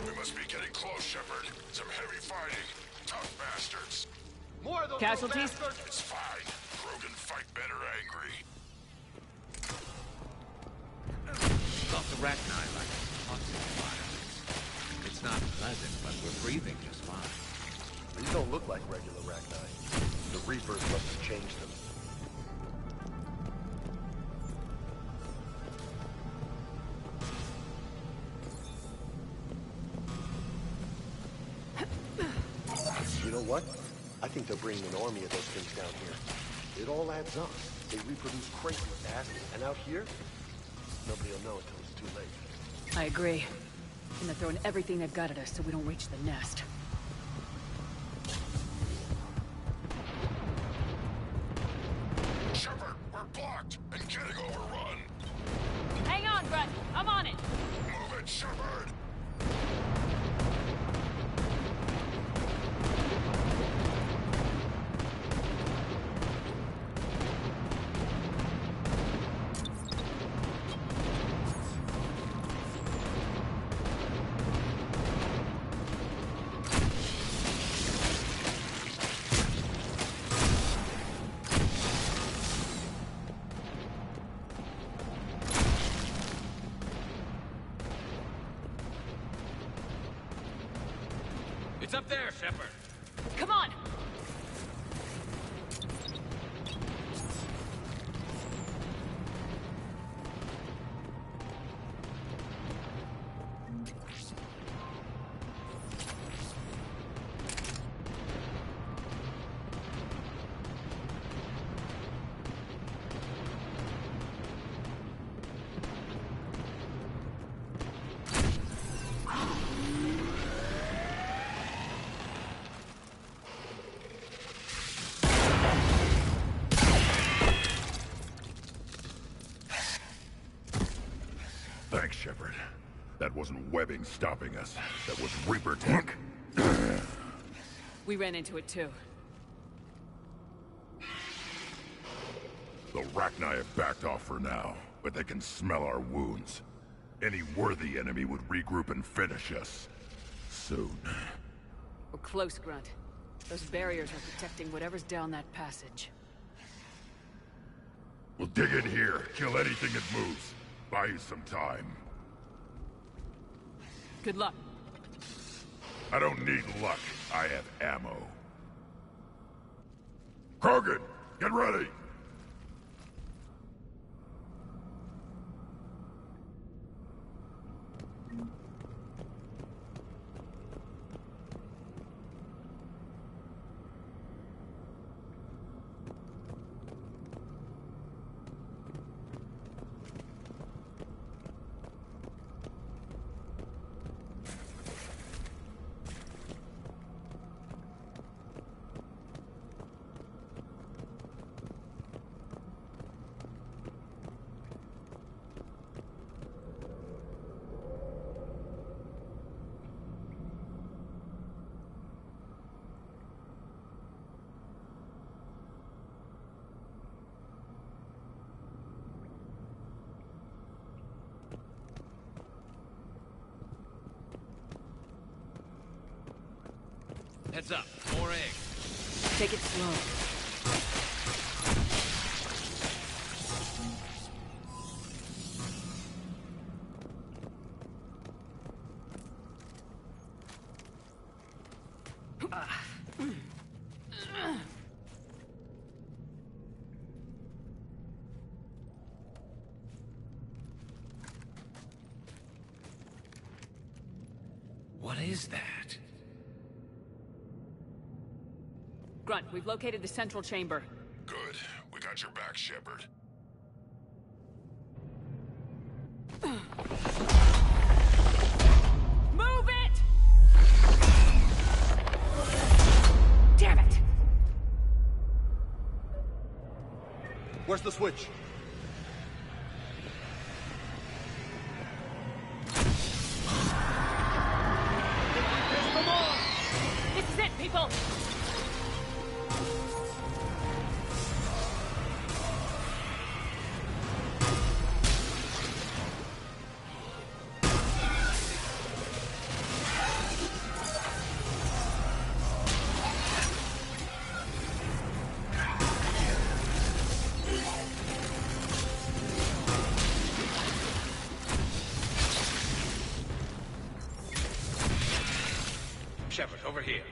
We must be getting close, Shepard. Some heavy fighting. Tough bastards. More of those Casualties? little bastards. It's fine. Krogan fight better angry. Off the Rachni like toxic fire. It's not pleasant, but we're breathing just fine. These don't look like regular Rachni. The Reapers must have changed them. what? I think they're bringing an army of those things down here. It all adds up. They reproduce crazy fast, and out here, nobody will know until it's too late. I agree. And they're throwing everything they've got at us so we don't reach the nest. Shepard, we're blocked and getting overrun. Hang on, Grunt. I'm on it. Move it, Shepard. It's up there, Shepard. Come on! Thanks, Shepard. That wasn't webbing stopping us. That was Reaper tech. We ran into it too. The Rachni have backed off for now, but they can smell our wounds. Any worthy enemy would regroup and finish us. Soon. We're close, Grunt. Those barriers are protecting whatever's down that passage. We'll dig in here, kill anything that moves. Buy you some time. Good luck. I don't need luck. I have ammo. Krogan, get ready! Heads up, more eggs. Take it slow. What is that? Grunt, we've located the central chamber. Good. We got your back, Shepard. Move it! Damn it! Where's the switch? This is it, people! Shepard, over here.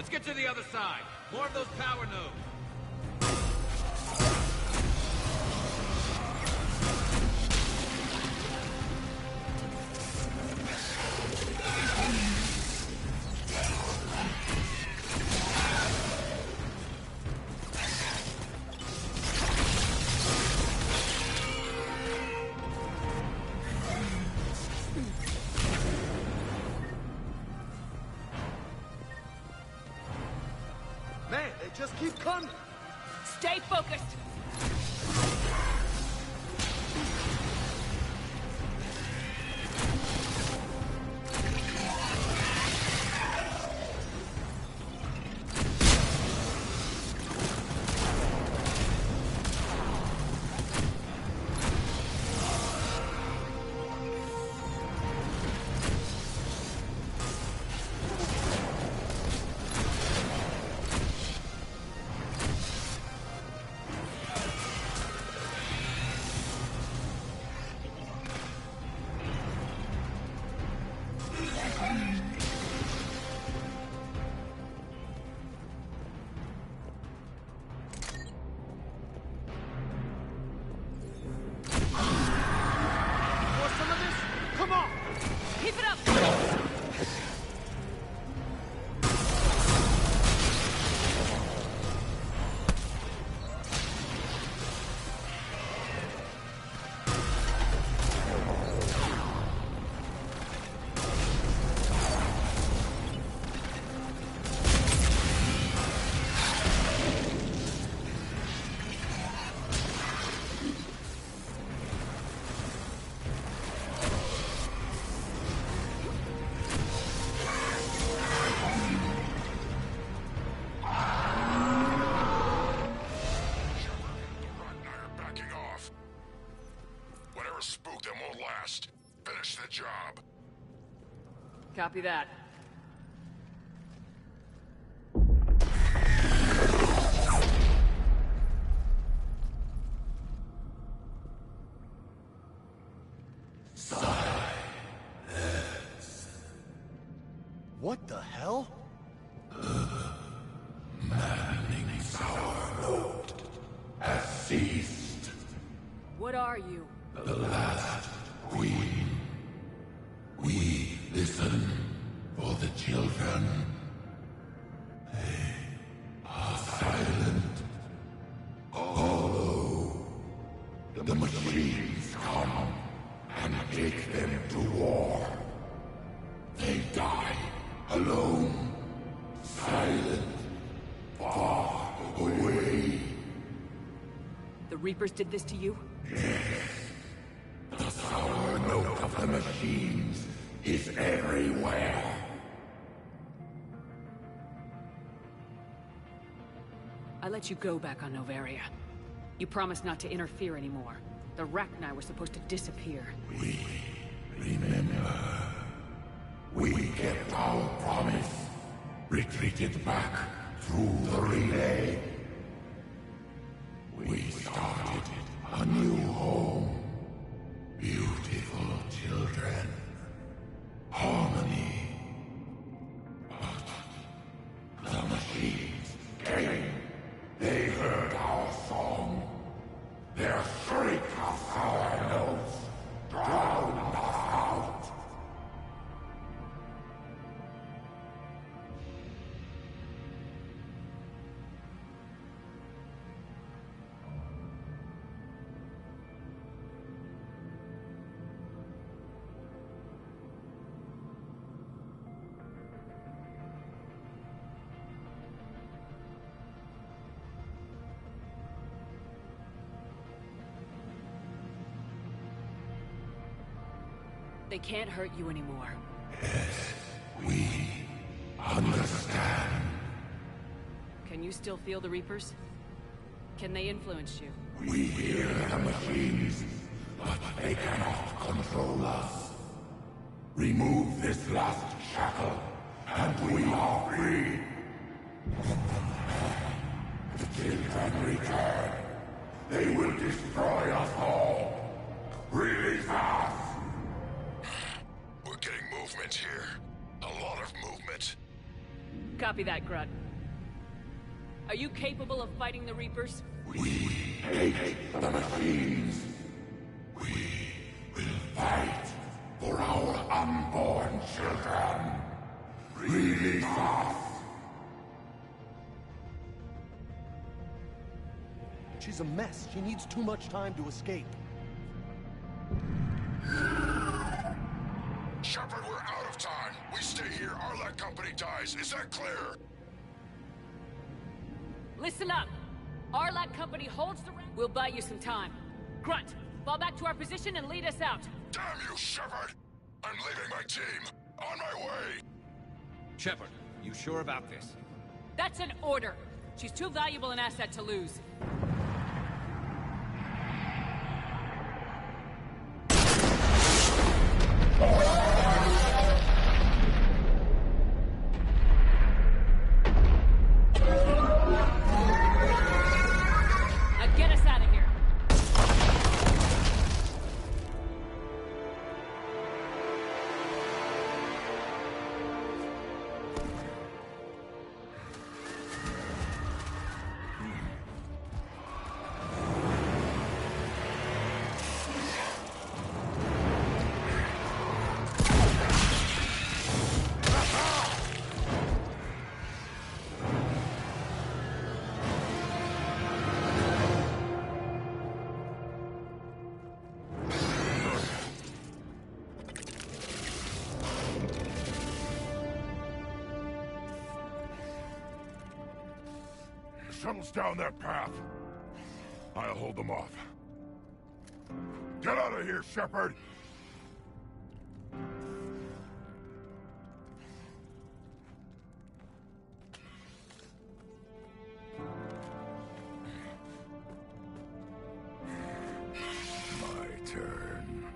Let's get to the other side. More of those power nodes. Man, they just keep coming! Stay focused! Spook them won't last. Finish the job. Copy that. What the hell? Maddening sour note has ceased. What are you? The last queen. We listen for the children. They are silent. Although the machines come and take them to war, they die alone, silent, far away. The Reapers did this to you? Yes. The sour note of the machines is everywhere. I let you go back on Noveria. You promised not to interfere anymore. The Rachni were supposed to disappear. We remember. We kept our promise. Retreated back through the relay. We started a new home. Beautiful children. Harmony. But the machines came. They heard our song. Their shriek of sour notes drowned us out. They can't hurt you anymore. Yes, we understand. Can you still feel the Reapers? Can they influence you? We hear the machines, but they cannot control us. Remove this last shackle, and we are free. The children return. They will destroy us all. Release us! We're getting movement here. A lot of movement. Copy that, Grunt. Are you capable of fighting the Reapers? We hate the machines. We will fight for our unborn children. Release us. She's a mess. She needs too much time to escape. Shepard, we're out of time. We stay here, Arlec Company dies. Is that clear? Listen up. Arlec Company holds the... We'll buy you some time. Grunt, fall back to our position and lead us out. Damn you, Shepard! I'm leaving my team. On my way. Shepard, you sure about this? That's an order. She's too valuable an asset to lose. Shuttles down that path. I'll hold them off. Get out of here, Shepard! My turn.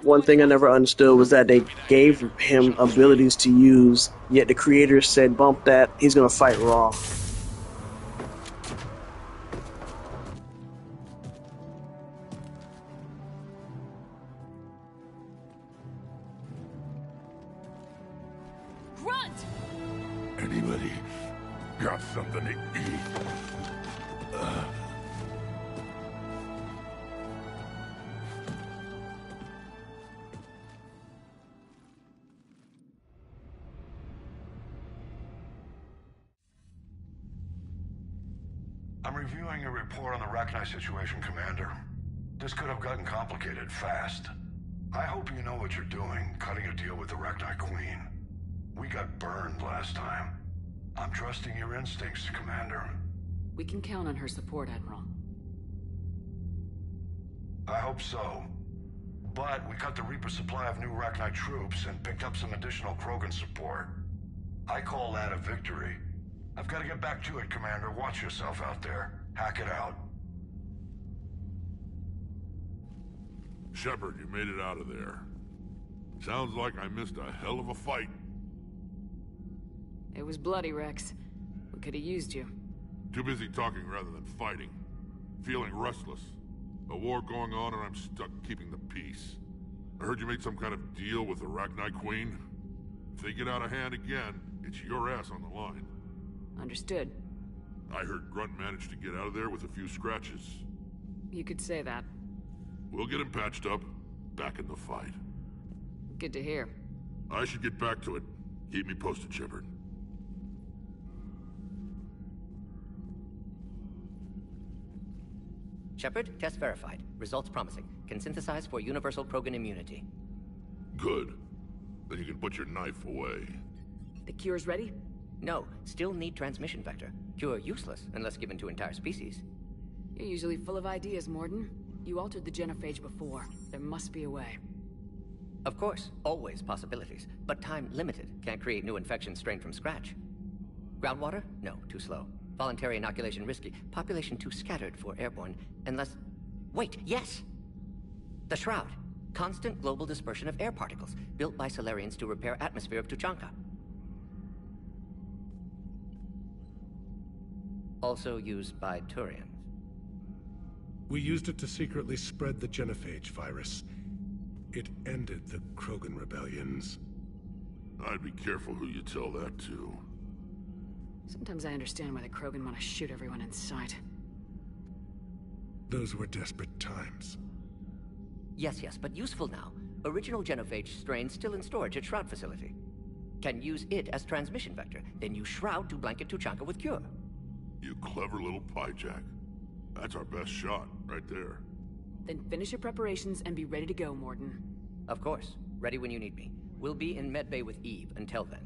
One thing I never understood was that they gave him abilities to use, yet the creators said, bump that, he's gonna fight raw. Grunt! Anybody got something to eat? I'm reviewing your report on the Rachni situation, Commander. This could have gotten complicated fast. I hope you know what you're doing, cutting a deal with the Rachni Queen. We got burned last time. I'm trusting your instincts, Commander. We can count on her support, Admiral. I hope so. But we cut the Reaper supply of new Rachni troops and picked up some additional Krogan support. I call that a victory. I've got to get back to it, Commander. Watch yourself out there. Hack it out. Shepard, you made it out of there. Sounds like I missed a hell of a fight. It was bloody, Rex. We could have used you. Too busy talking rather than fighting. Feeling restless. A war going on and I'm stuck keeping the peace. I heard you made some kind of deal with the Rachni Queen. If they get out of hand again, it's your ass on the line. Understood. I heard Grunt managed to get out of there with a few scratches. You could say that. We'll get him patched up, back in the fight. Good to hear. I should get back to it. Keep me posted, Shepard. Shepard, test verified. Results promising. Can synthesize for universal Krogan immunity. Good. Then you can put your knife away. The cure's ready? No, still need transmission vector. Cure useless unless given to entire species. You're usually full of ideas, Morden. You altered the genophage before. There must be a way. Of course, always possibilities, but time limited. Can't create new infections strain from scratch. Groundwater? No, too slow. Voluntary inoculation risky. Population too scattered for airborne, unless... Wait, yes! The Shroud. Constant global dispersion of air particles, built by Salarians to repair atmosphere of Tuchanka. Also used by Turians. We used it to secretly spread the genophage virus. It ended the Krogan rebellions. I'd be careful who you tell that to. Sometimes I understand why the Krogan want to shoot everyone in sight. Those were desperate times. Yes, but useful now. Original genophage strain still in storage at Shroud facility. Can use it as transmission vector, then use Shroud to blanket Tuchanka with cure. You clever little pyjak. That's our best shot, right there. Then finish your preparations and be ready to go, Morden. Of course. Ready when you need me. We'll be in Medbay with Eve until then.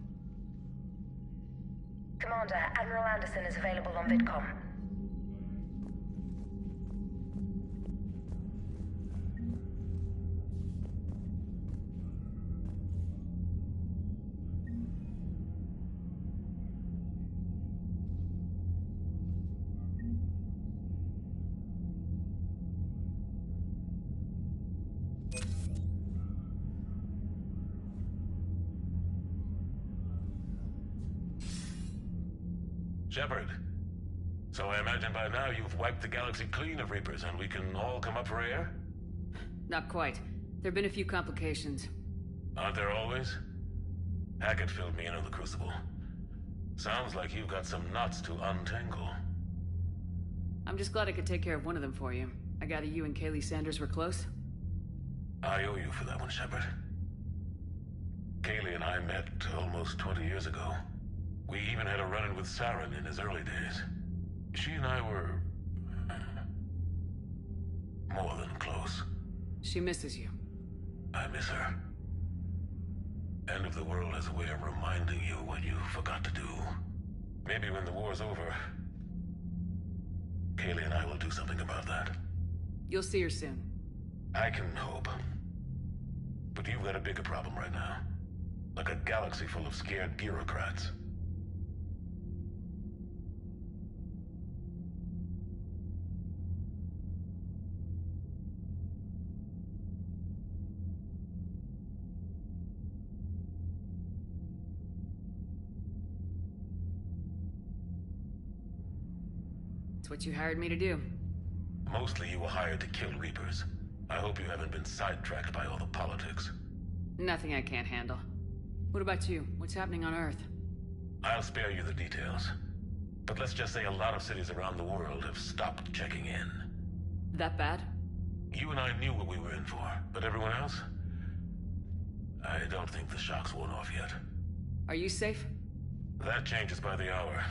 Commander, Admiral Anderson is available on VidCom. Shepard. So I imagine by now you've wiped the galaxy clean of Reapers and we can all come up for air? Not quite. There've been a few complications. Aren't there always? Hackett filled me in on the Crucible. Sounds like you've got some knots to untangle. I'm just glad I could take care of one of them for you. I gather you and Kaylee Sanders were close? I owe you for that one, Shepard. Kaylee and I met almost 20 years ago. We even had a run-in with Saren in his early days. She and I were... more than close. She misses you. I miss her. End of the world has a way of reminding you what you forgot to do. Maybe when the war's over, Kaylee and I will do something about that. You'll see her soon. I can hope. But you've got a bigger problem right now. Like a galaxy full of scared bureaucrats. It's what you hired me to do. Mostly you were hired to kill Reapers. I hope you haven't been sidetracked by all the politics. Nothing I can't handle. What about you? What's happening on Earth? I'll spare you the details. But let's just say a lot of cities around the world have stopped checking in. That bad? You and I knew what we were in for, but everyone else? I don't think the shock's worn off yet. Are you safe? That changes by the hour.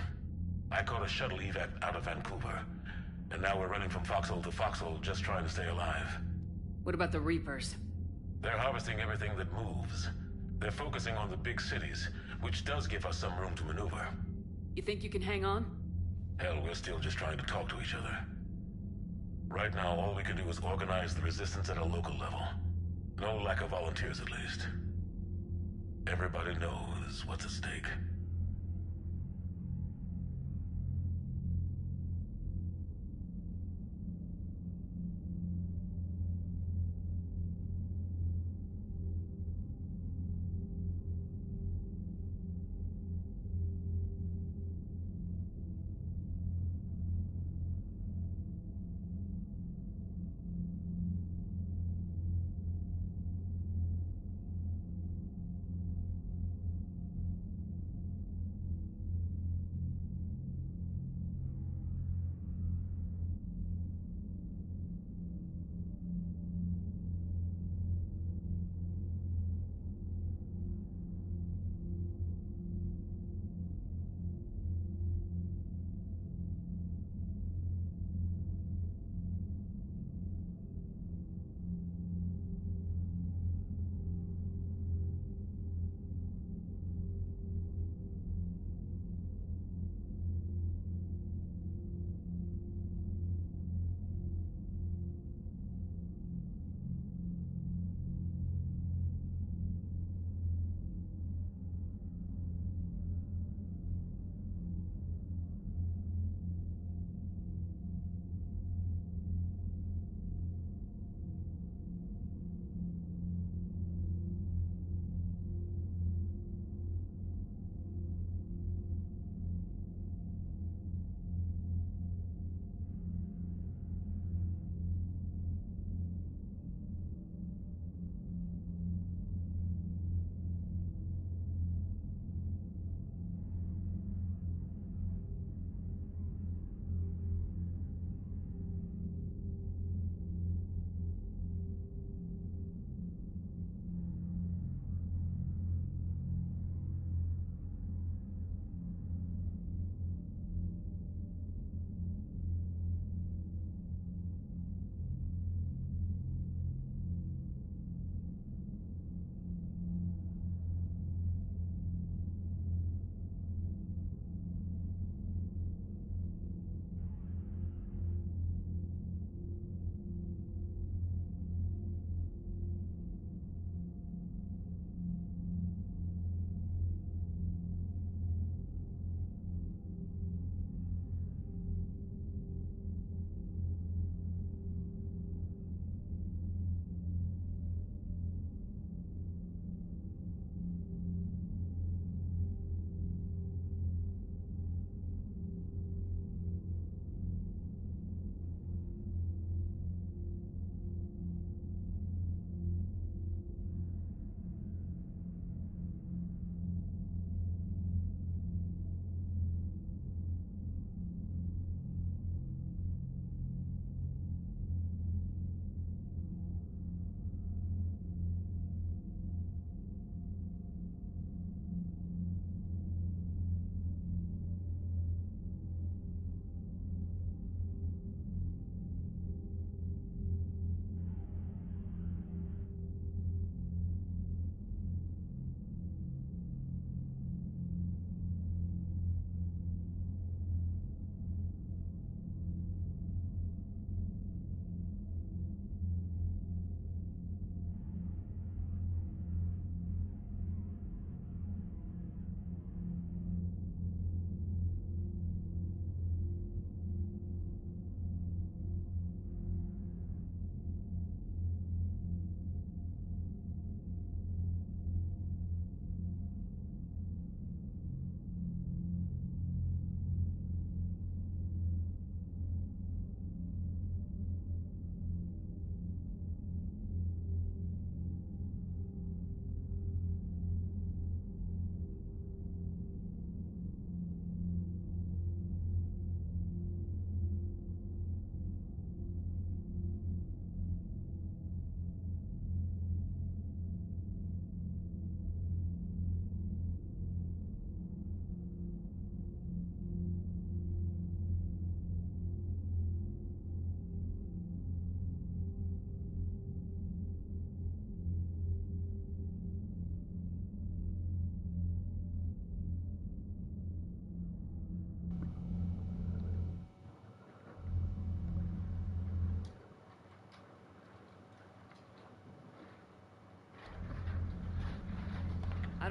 I caught a shuttle evac out of Vancouver, and now we're running from foxhole to foxhole just trying to stay alive. What about the Reapers? They're harvesting everything that moves. They're focusing on the big cities, which does give us some room to maneuver. You think you can hang on? Hell, we're still just trying to talk to each other. Right now, all we can do is organize the resistance at a local level. No lack of volunteers, at least. Everybody knows what's at stake.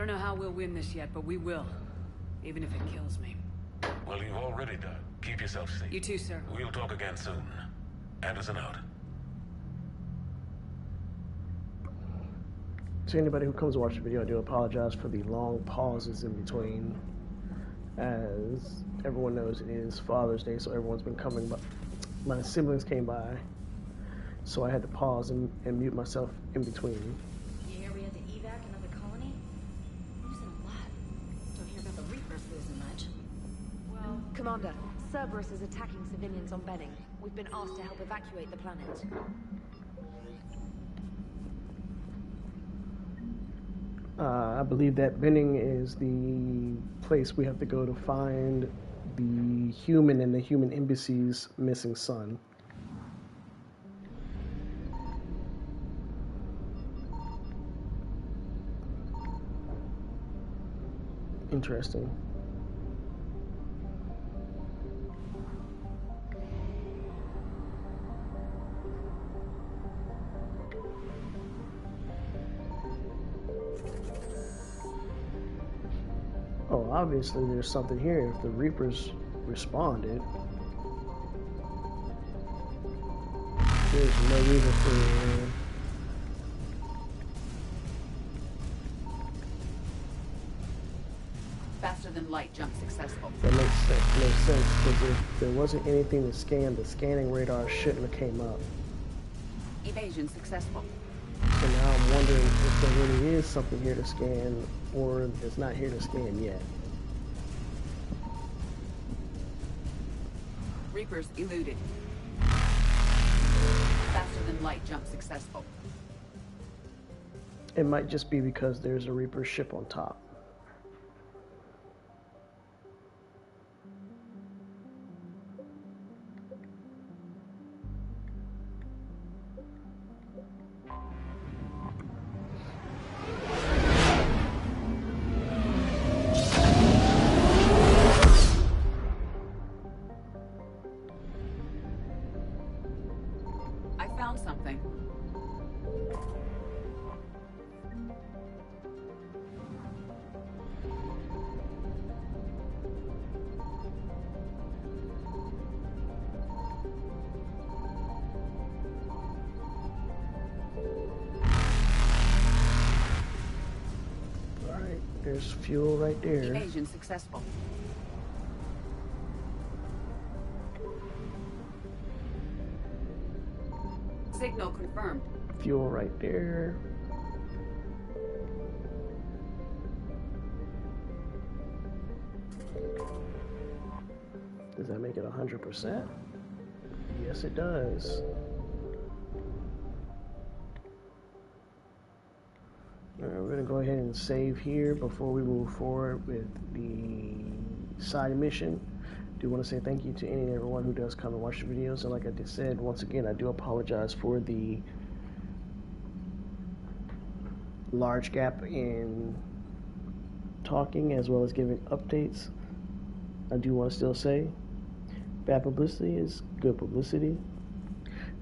don't know how we'll win this yet, but we will. Even if it kills me. Well, you've already done. Keep yourself safe. You too, sir. We'll talk again soon. Anderson out. To anybody who comes to watch the video, I do apologize for the long pauses in between. As everyone knows, it is Father's Day, so everyone's been coming by. My siblings came by, so I had to pause and mute myself in between. You hear we had to evac another colony? Losing a lot. Don't hear about the Reapers losing much. Well, Commander, Cerberus is attacking civilians on Benning. We've been asked to help evacuate the planet. I believe that Benning is the place we have to go to find the human and the human embassy's missing son. Interesting. Oh, obviously there's something here if the Reapers responded. There's no reason for... Faster than light jump successful. That makes sense, because if there wasn't anything to scan, the scanning radar shouldn't have came up. Evasion successful. So now I'm wondering if there really is something here to scan, or it's not here to scan yet. Reapers eluded. Faster than light jump successful. It might just be because there's a Reaper ship on top. Found something. All right, there's fuel right there. Evasion successful. Signal confirmed. Fuel right there. Does that make it 100%? Yes, it does. All right, we're gonna go ahead and save here before we move forward with the side mission. I do want to say thank you to any and everyone who does come and watch the videos, and like I just said, once again, I do apologize for the large gap in talking as well as giving updates. I do want to still say bad publicity is good publicity,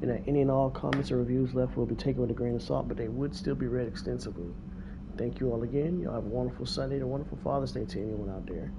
and that any and all comments or reviews left will be taken with a grain of salt, but they would still be read extensively. Thank you all again. Y'all have a wonderful Sunday and a wonderful Father's Day to anyone out there.